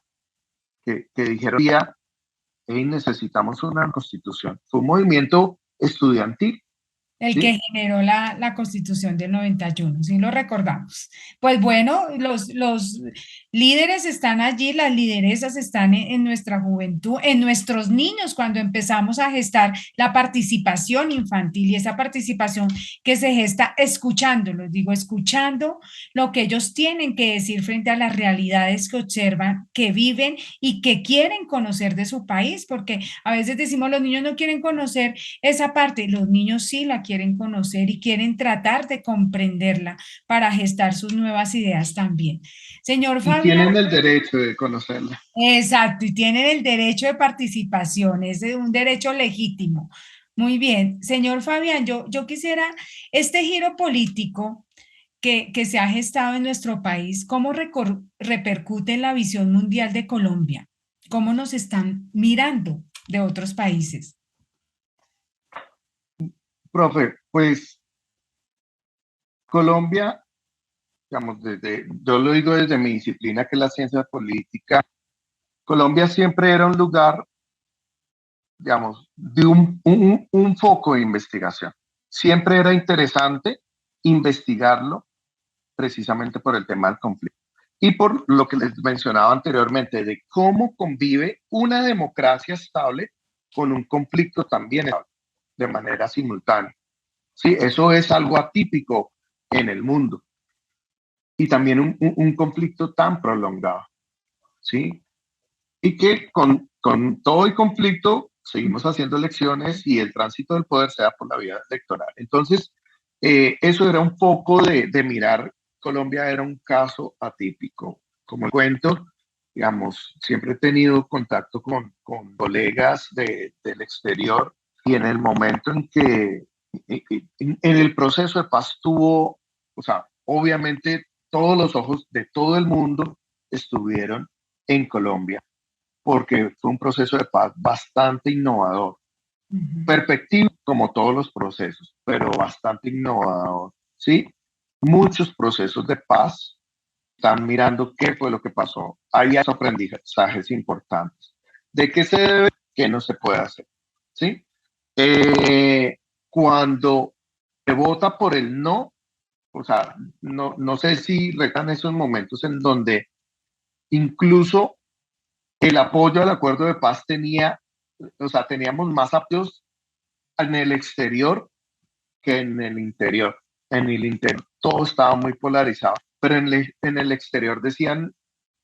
que dijeron, ya, hey, necesitamos una constitución. Fue un movimiento estudiantil El ¿sí? que generó la Constitución del 91, sí lo recordamos. Pues bueno, los líderes están allí, las lideresas están en nuestra juventud, en nuestros niños, cuando empezamos a gestar la participación infantil y esa participación que se gesta escuchando, los digo, escuchando lo que ellos tienen que decir frente a las realidades que observan, que viven y que quieren conocer de su país, porque a veces decimos los niños no quieren conocer esa parte, los niños sí la quieren conocer y quieren tratar de comprenderla para gestar sus nuevas ideas también. Señor Y Fabián, tienen el derecho de conocerla. exacto, y tienen el derecho de participación, es un derecho legítimo. Muy bien, señor Fabián, yo quisiera este giro político que se ha gestado en nuestro país, ¿cómo repercute en la visión mundial de Colombia? ¿Cómo nos están mirando de otros países? Profe, pues Colombia, digamos, yo lo digo desde mi disciplina, que es la ciencia política, Colombia siempre era un lugar, digamos, de un foco de investigación. Siempre era interesante investigarlo precisamente por el tema del conflicto. Y por lo que les mencionaba anteriormente, de cómo convive una democracia estable con un conflicto también estable, de manera simultánea. Sí, eso es algo atípico en el mundo. Y también un conflicto tan prolongado. ¿Sí? Y que con todo el conflicto seguimos haciendo elecciones y el tránsito del poder sea por la vía electoral. Entonces, eso era un poco de mirar, Colombia era un caso atípico. Como cuento, digamos, siempre he tenido contacto con colegas del exterior y en el momento en que en el proceso de paz tuvo, o sea, obviamente todos los ojos de todo el mundo estuvieron en Colombia porque fue un proceso de paz bastante innovador, Ujú. perfectivo como todos los procesos, pero bastante innovador, ¿sí? Muchos procesos de paz están mirando qué fue lo que pasó. Hay aprendizajes importantes. ¿De qué se debe? ¿Qué no se puede hacer? ¿Sí? Eh, Cuando se vota por el no, o sea, no sé si retan esos momentos en donde incluso el apoyo al acuerdo de paz tenía, o sea, teníamos más apoyos en el exterior que en el interior. En el interior todo estaba muy polarizado, pero en el exterior decían,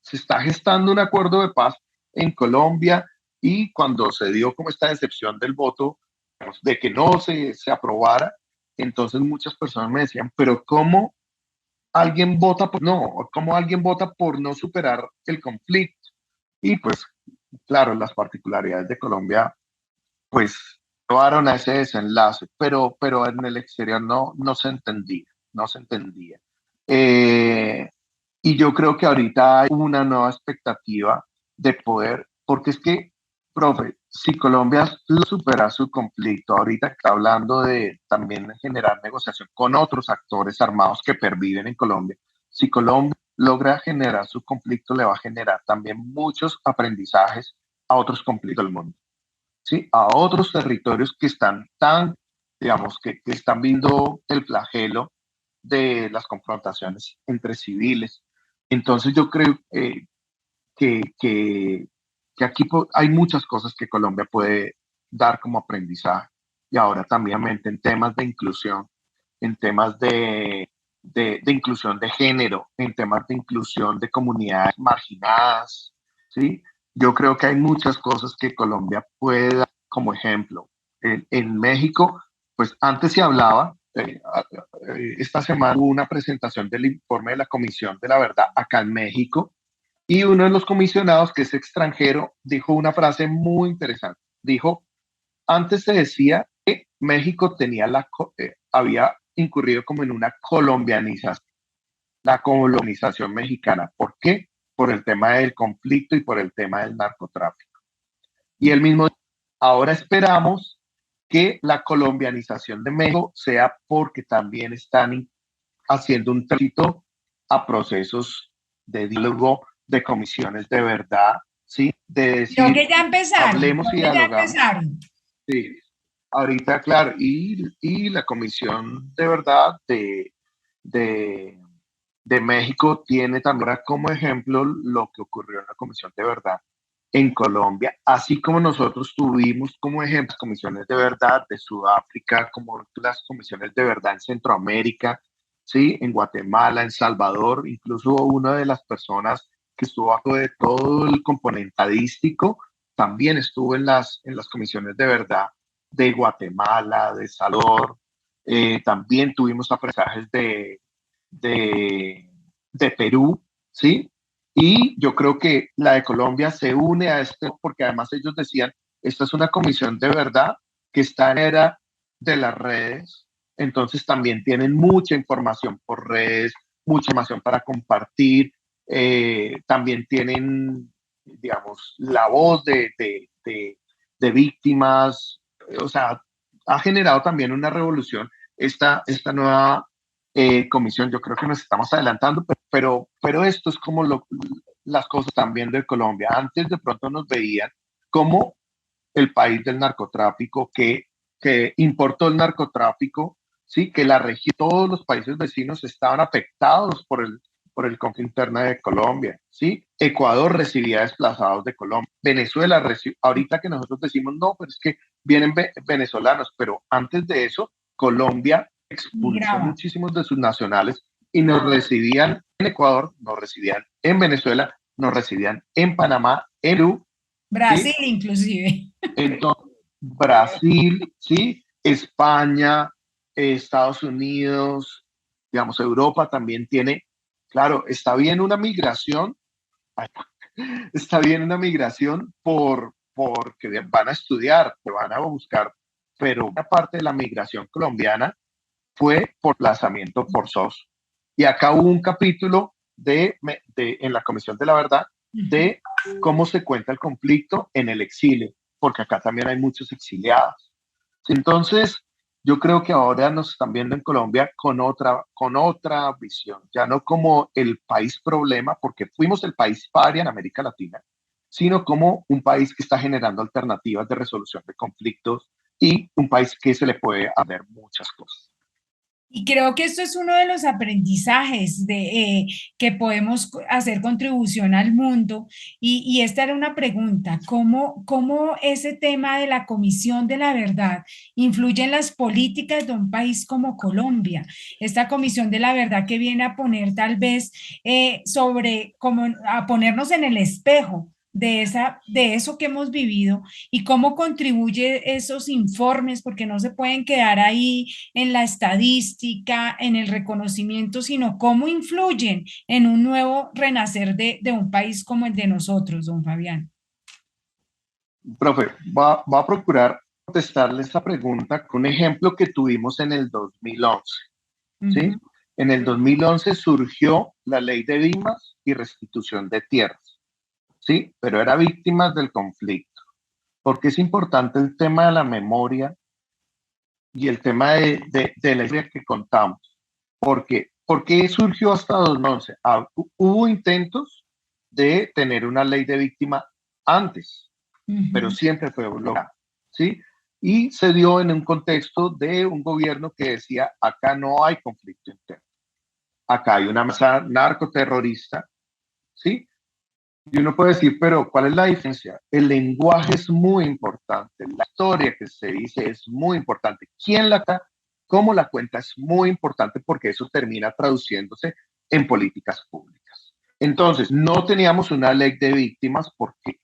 se está gestando un acuerdo de paz en Colombia y cuando se dio como esta decepción del voto, digamos, de que no se aprobara, entonces muchas personas me decían, pero ¿cómo alguien vota por no? ¿Cómo alguien vota por no superar el conflicto? Y pues claro, las particularidades de Colombia, pues, llevaron a ese desenlace, pero en el exterior no se entendía, no se entendía. Eh, y yo creo que ahorita hay una nueva expectativa de poder, porque es que, profe, si Colombia supera su conflicto, ahorita está hablando de también generar negociación con otros actores armados que perviven en Colombia, si Colombia logra generar su conflicto, le va a generar también muchos aprendizajes a otros conflictos del mundo, ¿sí? A otros territorios que están tan, digamos, que están viendo el flagelo de las confrontaciones entre civiles. Entonces yo creo que, que, que aquí hay muchas cosas que Colombia puede dar como aprendizaje. Y ahora también en temas de inclusión, en temas de inclusión de género, en temas de inclusión de comunidades marginadas, ¿sí? Yo creo que hay muchas cosas que Colombia puede dar como ejemplo. En México, pues antes se hablaba, esta semana hubo una presentación del informe de la Comisión de la Verdad acá en México, y uno de los comisionados, que es extranjero, dijo una frase muy interesante. Dijo, antes se decía que México había incurrido como en una colombianización, la colonización mexicana. ¿Por qué? Por el tema del conflicto y por el tema del narcotráfico. Y él mismo, ahora esperamos que la colombianización de México sea porque también están haciendo un tránsito a procesos de diálogo, de comisiones de verdad, ¿sí? De Creo que decir, ya empezaron, hablemos creo y que ya dialogamos. empezaron. Sí. ahorita, claro, y la Comisión de Verdad de, de México tiene también como ejemplo lo que ocurrió en la Comisión de Verdad en Colombia, así como nosotros tuvimos como ejemplo comisiones de verdad de Sudáfrica, como las comisiones de verdad en Centroamérica, ¿sí? En Guatemala, en Salvador, incluso una de las personas que estuvo bajo de todo el componente estadístico, también estuvo en las comisiones de verdad de Guatemala, de Salvador, también tuvimos aprendizajes de, de Perú, ¿sí? Y yo creo que la de Colombia se une a esto porque además ellos decían, esta es una comisión de verdad que está en era de las redes, entonces también tienen mucha información por redes, mucha información para compartir, también tienen, digamos, la voz de víctimas, o sea, ha generado también una revolución esta nueva comisión. Yo creo que nos estamos adelantando, pero esto es como las cosas también de Colombia. Antes de pronto nos veían como el país del narcotráfico que importó el narcotráfico, ¿sí? Que la región, todos los países vecinos estaban afectados por el conflicto interno de Colombia, ¿sí? Ecuador recibía desplazados de Colombia, Venezuela ahorita que nosotros decimos, no, pero es que vienen venezolanos, pero antes de eso, Colombia expulsó Migraba. muchísimos de sus nacionales y nos recibían en Ecuador, nos recibían en Venezuela, nos recibían en Panamá, en Perú, Brasil ¿sí? inclusive. Entonces, Brasil, ¿sí? España, Estados Unidos, digamos, Europa también tiene, claro, está bien una migración, está bien una migración porque van a estudiar, van a buscar, pero una parte de la migración colombiana fue por desplazamiento forzoso. Y acá hubo un capítulo en la Comisión de la Verdad de cómo se cuenta el conflicto en el exilio, porque acá también hay muchos exiliados. Entonces, yo creo que ahora nos están viendo en Colombia con otra visión, ya no como el país problema, porque fuimos el país paria en América Latina, sino como un país que está generando alternativas de resolución de conflictos y un país que se le puede hacer muchas cosas. Y creo que esto es uno de los aprendizajes que podemos hacer contribución al mundo. Y esta era una pregunta, ¿cómo ese tema de la Comisión de la Verdad influye en las políticas de un país como Colombia? Esta Comisión de la Verdad que viene a poner tal vez como a ponernos en el espejo de eso que hemos vivido y cómo contribuye esos informes, porque no se pueden quedar ahí en la estadística, en el reconocimiento, sino cómo influyen en un nuevo renacer de un país como el de nosotros, don Fabián. Profe, va a procurar contestarle esta pregunta con un ejemplo que tuvimos en el 2011, ¿sí? Ujú. En el 2011 surgió la ley de víctimas y restitución de tierras, ¿sí? Pero era víctimas del conflicto. Porque es importante el tema de la memoria y el tema de la historia que contamos. ¿Por qué surgió hasta 2011? Hubo intentos de tener una ley de víctima antes, pero Ujú. siempre fue bloqueada, ¿sí? Y se dio en un contexto de un gobierno que decía, acá no hay conflicto interno, acá hay una amenaza narcoterrorista, ¿sí? Y uno puede decir, pero ¿cuál es la diferencia? El lenguaje es muy importante, la historia que se dice es muy importante. ¿Quién la cuenta? ¿Cómo la cuenta? Es muy importante porque eso termina traduciéndose en políticas públicas. Entonces, no teníamos una ley de víctimas porque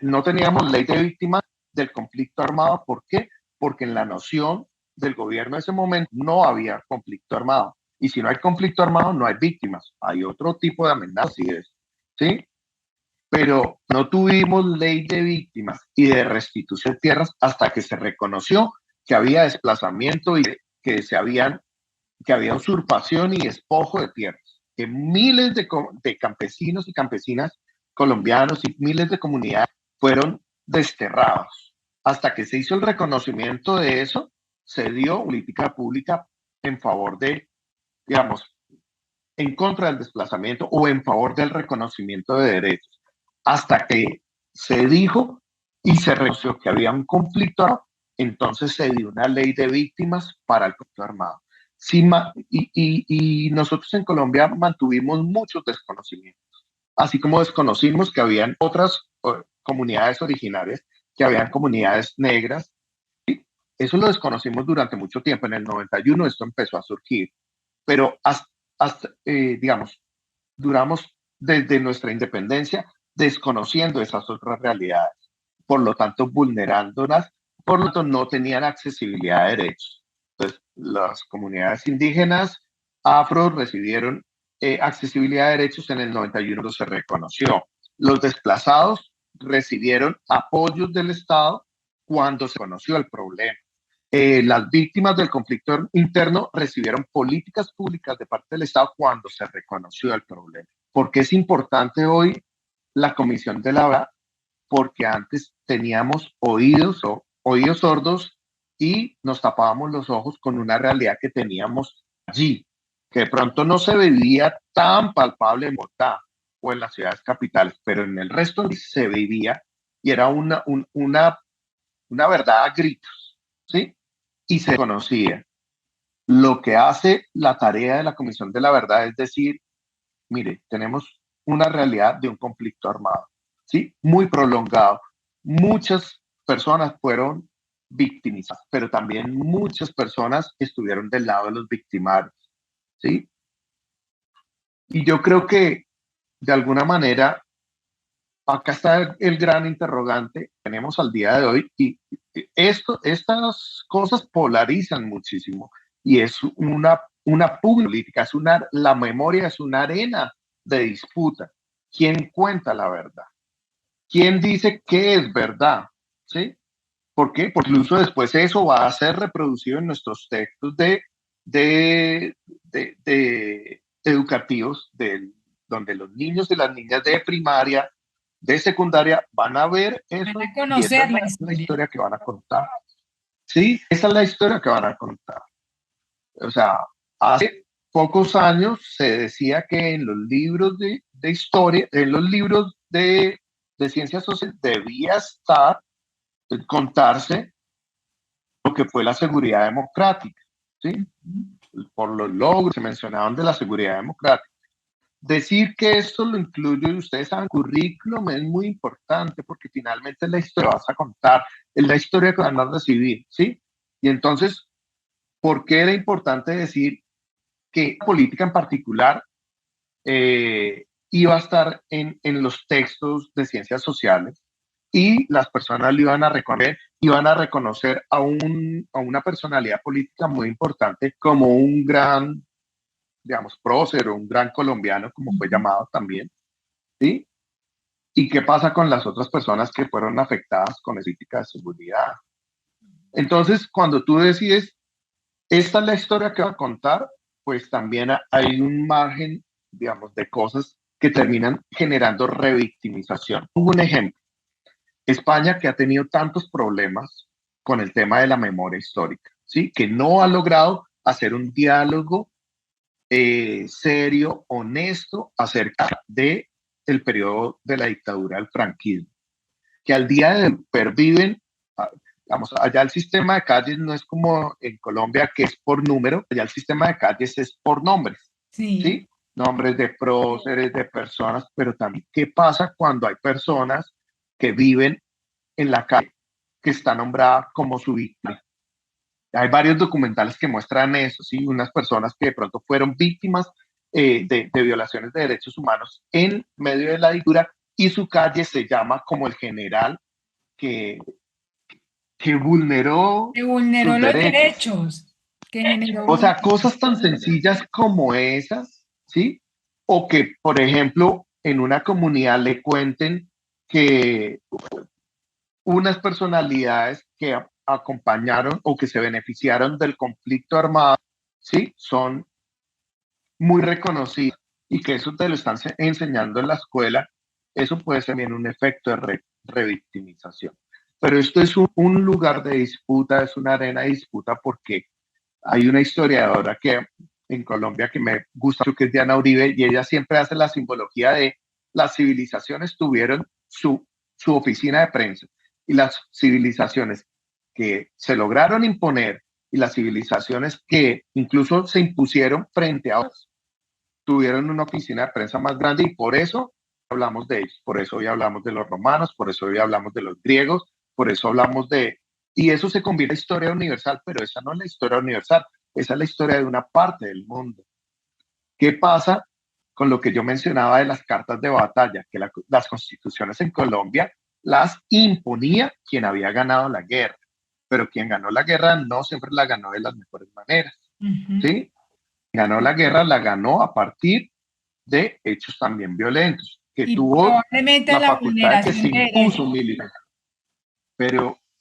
no teníamos ley de víctimas del conflicto armado. ¿Por qué? Porque en la noción del gobierno de ese momento no había conflicto armado. Y si no hay conflicto armado, no hay víctimas. Hay otro tipo de amenazas, ¿sí? Pero no tuvimos ley de víctimas y de restitución de tierras hasta que se reconoció que había desplazamiento y que había usurpación y despojo de tierras, que miles de campesinos y campesinas colombianos y miles de comunidades fueron desterrados. Hasta que se hizo el reconocimiento de eso, se dio política pública en favor de, digamos, en contra del desplazamiento o en favor del reconocimiento de derechos, hasta que se dijo y se reconoció que había un conflicto entonces se dio una ley de víctimas para el conflicto armado. Sí, y nosotros en Colombia mantuvimos muchos desconocimientos, así como desconocimos que habían otras comunidades originarias, que habían comunidades negras. Eso lo desconocimos durante mucho tiempo. En el 91 esto empezó a surgir, pero digamos, duramos desde nuestra independencia desconociendo esas otras realidades, por lo tanto vulnerándolas, por lo tanto no tenían accesibilidad a derechos. Entonces, las comunidades indígenas afro recibieron accesibilidad a derechos en el 91, se reconoció. Los desplazados recibieron apoyos del Estado cuando se conoció el problema. Las víctimas del conflicto interno recibieron políticas públicas de parte del Estado cuando se reconoció el problema. ¿Por qué es importante hoy la Comisión de la Verdad? Porque antes teníamos oídos sordos y nos tapábamos los ojos con una realidad que teníamos allí, que de pronto no se veía tan palpable en Bogotá o en las ciudades capitales, pero en el resto se vivía y era una verdad a gritos, ¿sí? Y se conocía. Lo que hace la tarea de la Comisión de la Verdad es decir, mire, tenemos una realidad de un conflicto armado, ¿sí? Muy prolongado. Muchas personas fueron victimizadas, pero también muchas personas estuvieron del lado de los victimarios, ¿sí? Y yo creo que, de alguna manera, acá está el gran interrogante que tenemos al día de hoy, y estas cosas polarizan muchísimo, y es una política, la memoria es una arena de disputa. ¿Quién cuenta la verdad? ¿Quién dice qué es verdad? ¿Sí? ¿Por qué? Porque incluso después eso va a ser reproducido en nuestros textos de educativos, donde los niños y las niñas de primaria, de secundaria, van a ver eso, van a conocer y esa es la historia que van a contar. Sí, esa es la historia que van a contar. O sea, hace pocos años se decía que en los libros de historia, en los libros de ciencias sociales, debía contarse lo que fue la seguridad democrática, ¿sí? Por los logros que se mencionaban de la seguridad democrática. Decir que esto lo incluyo, y ustedes saben, currículum es muy importante porque finalmente es la historia que vas a contar, es la historia que van a recibir, ¿sí? Y entonces, ¿por qué era importante decir que la política en particular iba a estar en los textos de ciencias sociales y las personas lo iban a reconocer a una personalidad política muy importante como un gran, digamos, prócer o un gran colombiano, como fue llamado también, ¿sí? ¿Y qué pasa con las otras personas que fueron afectadas con la política de seguridad? Entonces, cuando tú decides, esta es la historia que va a contar, pues también hay un margen, digamos, de cosas que terminan generando revictimización. Pongo un ejemplo. España, que ha tenido tantos problemas con el tema de la memoria histórica, ¿sí? Que no ha logrado hacer un diálogo serio, honesto, acerca del periodo de la dictadura del franquismo, que al día de hoy perviven, vamos, allá el sistema de calles no es como en Colombia, que es por número, allá el sistema de calles es por nombres, sí. ¿sí? Nombres de próceres, de personas, pero también, ¿qué pasa cuando hay personas que viven en la calle, que está nombrada como su víctima? Hay varios documentales que muestran eso, ¿sí? Unas personas que de pronto fueron víctimas de violaciones de derechos humanos en medio de la dictadura, y su calle se llama como el general que vulneró sus Los derechos. derechos. Que generó O sea, cosas tan sencillas como esas, ¿sí? O que, por ejemplo, en una comunidad le cuenten que unas personalidades que acompañaron o que se beneficiaron del conflicto armado, ¿sí? Son muy reconocidas, y que eso te lo están enseñando en la escuela. Eso puede ser también un efecto de revictimización. Pero esto es un lugar de disputa, es una arena de disputa, porque hay una historiadora que en Colombia que me gusta mucho, que es Diana Uribe, y ella siempre hace la simbología de las civilizaciones tuvieron su oficina de prensa, y las civilizaciones que se lograron imponer y las civilizaciones que incluso se impusieron frente a otras, tuvieron una oficina de prensa más grande y por eso hablamos de ellos, por eso hoy hablamos de los romanos, por eso hoy hablamos de los griegos, por eso hablamos de... Y eso se convierte en historia universal, pero esa no es la historia universal, esa es la historia de una parte del mundo. ¿Qué pasa con lo que yo mencionaba de las cartas de batalla? Que las constituciones en Colombia las imponía quien había ganado la guerra, pero quien ganó la guerra no siempre la ganó de las mejores maneras, ¿sí? Ganó la guerra, la ganó a partir de hechos también violentos, que Y tuvo probablemente a la la facultad de que vulneración se de impuso derechos. militar,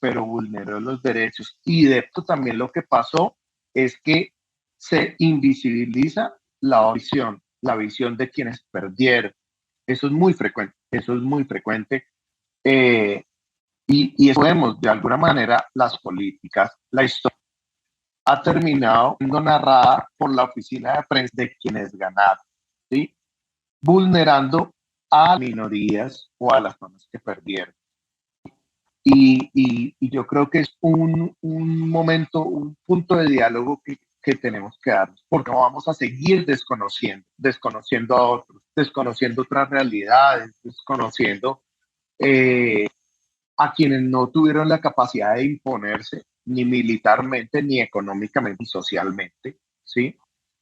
pero vulneró los derechos. Y de esto también lo que pasó es que se invisibiliza la visión de quienes perdieron. Eso es muy frecuente, eso es muy frecuente. Y eso vemos, de alguna manera, las políticas, la historia ha terminado siendo narrada por la oficina de prensa de quienes ganaron, ¿sí? Vulnerando a minorías o a las personas que perdieron. Y yo creo que es un momento, un punto de diálogo que tenemos que darnos, porque no vamos a seguir desconociendo a otros, desconociendo otras realidades, desconociendo a quienes no tuvieron la capacidad de imponerse ni militarmente, ni económicamente, ni socialmente, ¿sí?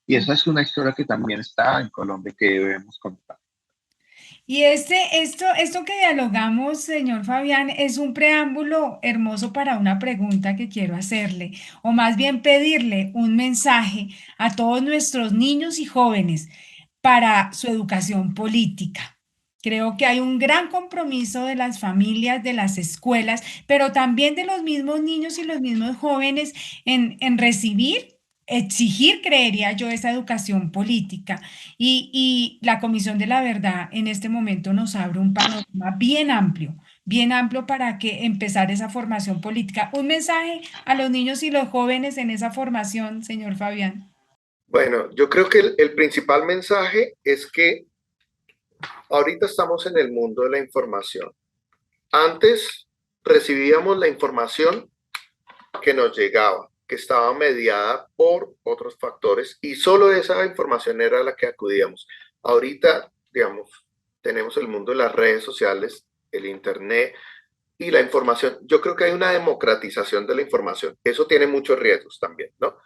Y esa es una historia que también está en Colombia que debemos contar. Y esto que dialogamos, señor Fabián, es un preámbulo hermoso para una pregunta que quiero hacerle, o más bien pedirle un mensaje a todos nuestros niños y jóvenes para su educación política. Creo que hay un gran compromiso de las familias, de las escuelas, pero también de los mismos niños y los mismos jóvenes en recibir, exigir, creería yo, esa educación política. Y la Comisión de la Verdad en este momento nos abre un panorama bien amplio para que empezar esa formación política. Un mensaje a los niños y los jóvenes en esa formación, señor Fabián. Bueno, yo creo que el principal mensaje es que ahorita estamos en el mundo de la información. Antes recibíamos la información que nos llegaba, que estaba mediada por otros factores y solo esa información era la que acudíamos. Ahorita, digamos, tenemos el mundo de las redes sociales, el internet y la información. Yo creo que hay una democratización de la información. Eso tiene muchos riesgos también, ¿no?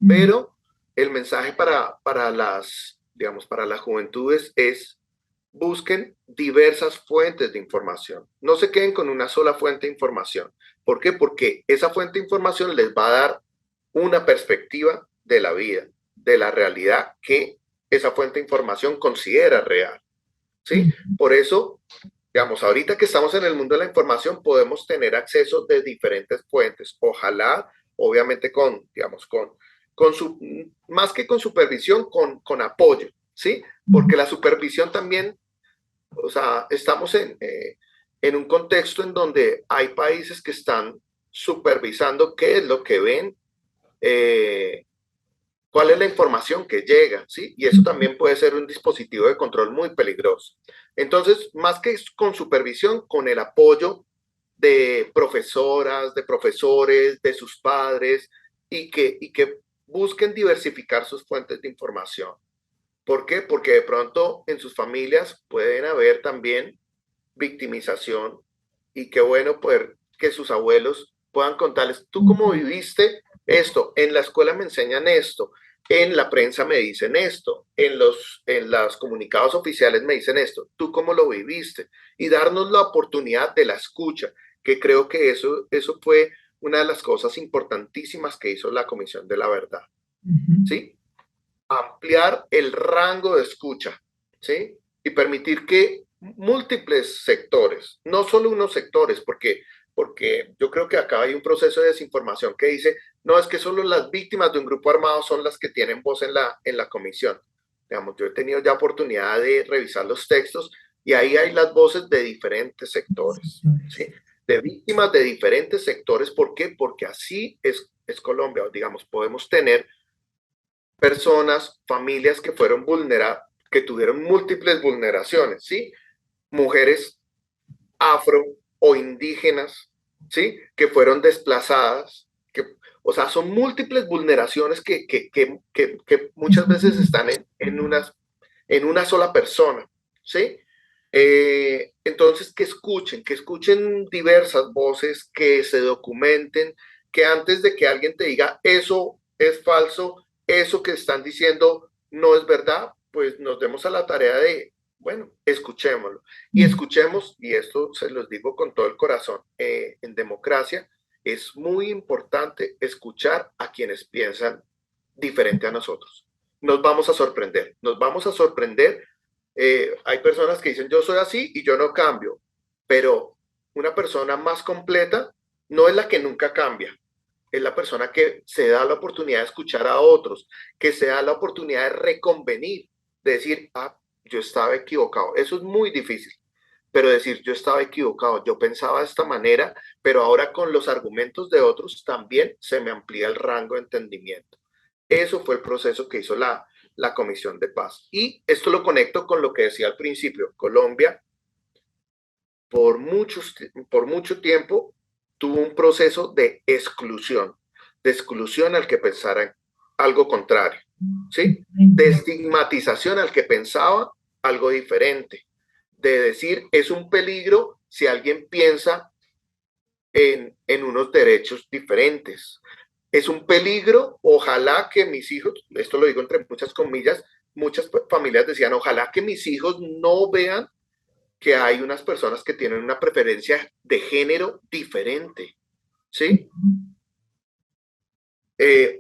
Pero el mensaje para las, digamos, para las juventudes es busquen diversas fuentes de información. No se queden con una sola fuente de información. ¿Por qué? Porque esa fuente de información les va a dar una perspectiva de la vida, de la realidad que esa fuente de información considera real. ¿Sí? Por eso, digamos, ahorita que estamos en el mundo de la información, podemos tener acceso de diferentes fuentes. Ojalá, obviamente, digamos, más que con supervisión, con apoyo, ¿sí? Porque la supervisión también, o sea, estamos en un contexto en donde hay países que están supervisando qué es lo que ven, cuál es la información que llega, ¿sí? Y eso también puede ser un dispositivo de control muy peligroso. Entonces, más que con supervisión, con el apoyo de profesoras, de profesores, de sus padres, y que busquen diversificar sus fuentes de información. ¿Por qué? Porque de pronto en sus familias pueden haber también victimización y qué bueno poder que sus abuelos puedan contarles, tú cómo viviste esto, en la escuela me enseñan esto, en la prensa me dicen esto, en los comunicados oficiales me dicen esto, tú cómo lo viviste y darnos la oportunidad de la escucha, que creo que eso fue una de las cosas importantísimas que hizo la Comisión de la Verdad, ¿sí? Ampliar el rango de escucha, ¿sí? Y permitir que múltiples sectores, no solo unos sectores, porque yo creo que acá hay un proceso de desinformación que dice, no, es que solo las víctimas de un grupo armado son las que tienen voz en la comisión. Digamos, yo he tenido ya oportunidad de revisar los textos y ahí hay las voces de diferentes sectores, ¿sí? De víctimas de diferentes sectores. ¿Por qué? Porque así es Colombia. Digamos, podemos tener personas, familias que fueron vulneradas, que tuvieron múltiples vulneraciones, ¿sí? Mujeres afro o indígenas ¿sí? Que fueron desplazadas, o sea, son múltiples vulneraciones que muchas veces están en una sola persona, ¿sí? Entonces, que escuchen diversas voces, que se documenten, que antes de que alguien te diga eso es falso, eso que están diciendo no es verdad, pues nos demos a la tarea de, bueno, escuchémoslo. Y escuchemos, y esto se los digo con todo el corazón, en democracia es muy importante escuchar a quienes piensan diferente a nosotros. Nos vamos a sorprender, nos vamos a sorprender. Hay personas que dicen yo soy así y yo no cambio, pero una persona más completa no es la que nunca cambia, es la persona que se da la oportunidad de escuchar a otros, que se da la oportunidad de reconvenir, de decir, ah, yo estaba equivocado. Eso es muy difícil, pero decir, yo estaba equivocado, yo pensaba de esta manera, pero ahora con los argumentos de otros también se me amplía el rango de entendimiento. Eso fue el proceso que hizo la Comisión de Paz. Y esto lo conecto con lo que decía al principio. Colombia, por mucho tiempo, tuvo un proceso de exclusión al que pensara algo contrario, ¿sí? De estigmatización al que pensaba algo diferente, de decir es un peligro si alguien piensa en unos derechos diferentes. Es un peligro, ojalá que mis hijos, esto lo digo entre muchas comillas, muchas familias decían, ojalá que mis hijos no vean que hay unas personas que tienen una preferencia de género diferente, ¿sí?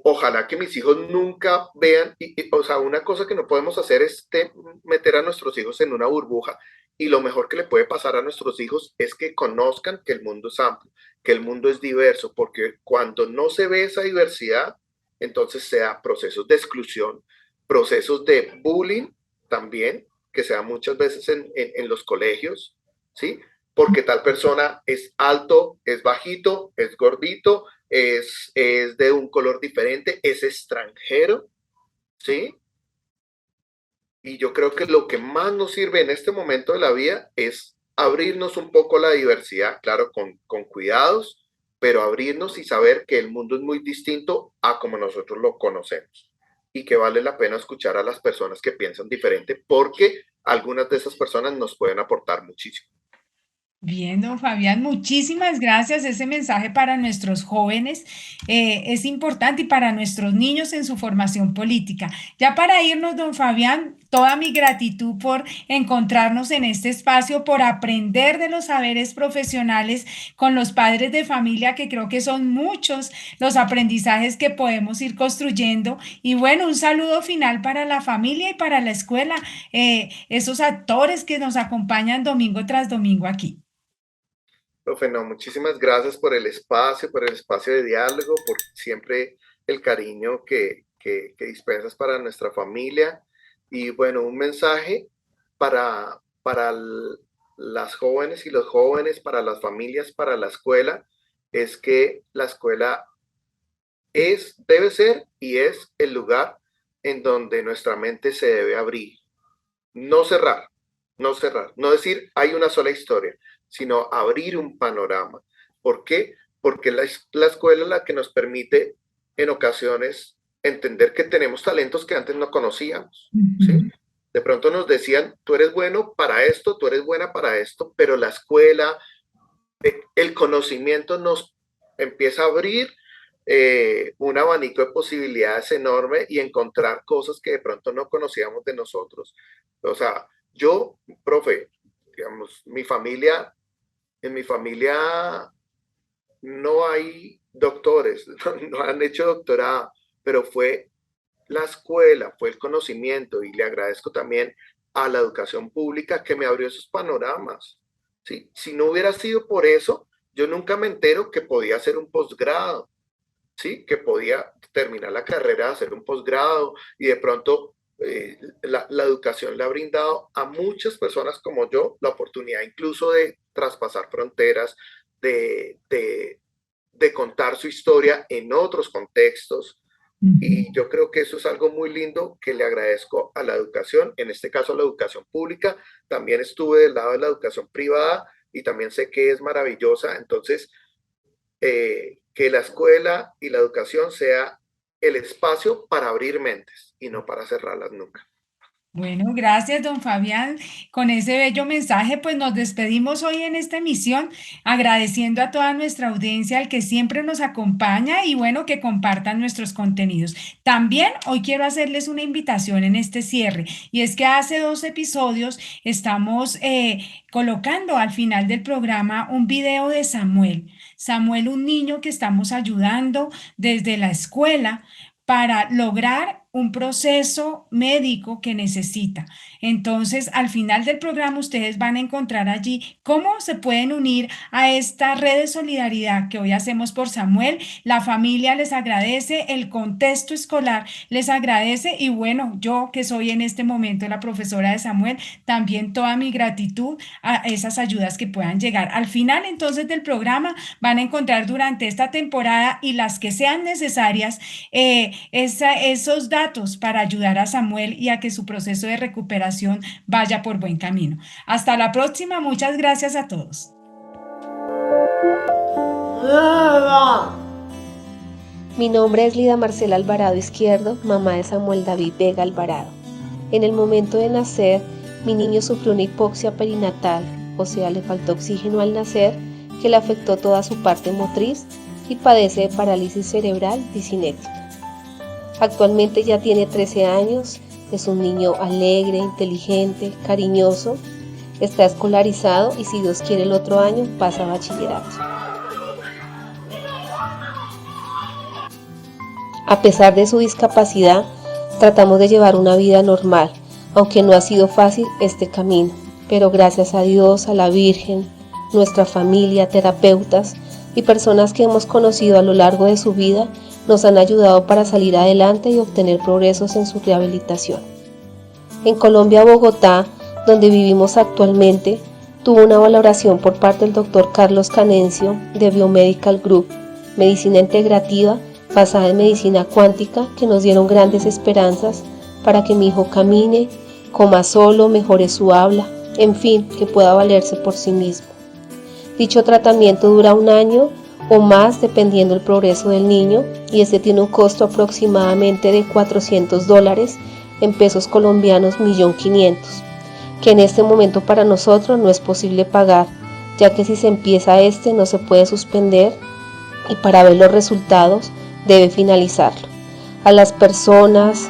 Ojalá que mis hijos nunca vean, o sea, una cosa que no podemos hacer es meter a nuestros hijos en una burbuja y lo mejor que le puede pasar a nuestros hijos es que conozcan que el mundo es amplio, que el mundo es diverso, porque cuando no se ve esa diversidad, entonces se da procesos de exclusión, procesos de bullying también, que se da muchas veces en los colegios, ¿sí? Porque tal persona es alto, es bajito, es gordito, es de un color diferente, es extranjero, ¿sí? Y yo creo que lo que más nos sirve en este momento de la vida es abrirnos un poco a la diversidad, claro, con cuidados, pero abrirnos y saber que el mundo es muy distinto a como nosotros lo conocemos y que vale la pena escuchar a las personas que piensan diferente porque algunas de esas personas nos pueden aportar muchísimo. Bien, don Fabián, muchísimas gracias. Ese mensaje para nuestros jóvenes es importante y para nuestros niños en su formación política. Ya para irnos, don Fabián, toda mi gratitud por encontrarnos en este espacio, por aprender de los saberes profesionales con los padres de familia, que creo que son muchos los aprendizajes que podemos ir construyendo. Y bueno, un saludo final para la familia y para la escuela, esos actores que nos acompañan domingo tras domingo aquí. Profe, no, muchísimas gracias por el espacio de diálogo, por siempre el cariño que dispensas para nuestra familia. Y bueno, un mensaje para las jóvenes y los jóvenes, para las familias, para la escuela, es que la escuela debe ser y es el lugar en donde nuestra mente se debe abrir. No cerrar, no cerrar, no decir hay una sola historia, sino abrir un panorama. ¿Por qué? Porque la escuela es la que nos permite en ocasiones entender que tenemos talentos que antes no conocíamos, ¿sí? De pronto nos decían, tú eres bueno para esto, tú eres buena para esto, pero la escuela, el conocimiento nos empieza a abrir un abanico de posibilidades enorme y encontrar cosas que de pronto no conocíamos de nosotros. O sea, yo, profe, digamos, en mi familia no hay doctores, no han hecho doctorado, pero fue la escuela, fue el conocimiento y le agradezco también a la educación pública que me abrió esos panoramas. ¿Sí? Si no hubiera sido por eso, yo nunca me entero que podía hacer un posgrado, ¿sí? Que podía terminar la carrera, hacer un posgrado y de pronto la educación le ha brindado a muchas personas como yo la oportunidad incluso de traspasar fronteras, de, de, de contar su historia en otros contextos. Y yo creo que eso es algo muy lindo que le agradezco a la educación, en este caso a la educación pública. También estuve del lado de la educación privada y también sé que es maravillosa. Entonces, que la escuela y la educación sea el espacio para abrir mentes y no para cerrarlas nunca. Bueno, gracias, don Fabián. Con ese bello mensaje, pues nos despedimos hoy en esta emisión, agradeciendo a toda nuestra audiencia, al que siempre nos acompaña y bueno, que compartan nuestros contenidos. También hoy quiero hacerles una invitación en este cierre, y es que hace 2 episodios estamos colocando al final del programa un video de Samuel. Samuel, un niño que estamos ayudando desde la escuela para lograr un proceso médico que necesita. Entonces, al final del programa, ustedes van a encontrar allí cómo se pueden unir a esta red de solidaridad que hoy hacemos por Samuel. La familia les agradece, el contexto escolar les agradece y bueno, yo que soy en este momento la profesora de Samuel, también toda mi gratitud a esas ayudas que puedan llegar. Al final, entonces, del programa van a encontrar durante esta temporada y las que sean necesarias esos datos para ayudar a Samuel y a que su proceso de recuperación vaya por buen camino. Hasta la próxima, muchas gracias a todos. Mi nombre es Lida Marcela Alvarado Izquierdo, mamá de Samuel David Vega Alvarado. En el momento de nacer, mi niño sufrió una hipoxia perinatal, o sea, le faltó oxígeno al nacer, que le afectó toda su parte motriz y padece de parálisis cerebral disinética. Actualmente ya tiene 13 años, es un niño alegre, inteligente, cariñoso, está escolarizado y si Dios quiere el otro año pasa a bachillerato. A pesar de su discapacidad, tratamos de llevar una vida normal, aunque no ha sido fácil este camino, pero gracias a Dios, a la Virgen, nuestra familia, terapeutas y personas que hemos conocido a lo largo de su vida, nos han ayudado para salir adelante y obtener progresos en su rehabilitación. En Colombia, Bogotá, donde vivimos actualmente, tuvo una valoración por parte del Dr. Carlos Canencio de Biomedical Group, medicina integrativa basada en medicina cuántica, que nos dieron grandes esperanzas para que mi hijo camine, coma solo, mejore su habla, en fin, que pueda valerse por sí mismo. Dicho tratamiento dura 1 año o más dependiendo del progreso del niño y este tiene un costo aproximadamente de $400 en pesos colombianos 1.500.000, que en este momento para nosotros no es posible pagar, ya que si se empieza no se puede suspender y para ver los resultados debe finalizarlo. A las personas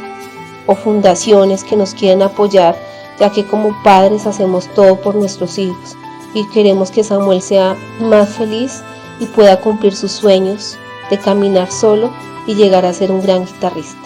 o fundaciones que nos quieren apoyar, ya que como padres hacemos todo por nuestros hijos y queremos que Samuel sea más feliz y pueda cumplir sus sueños de caminar solo y llegar a ser un gran guitarrista.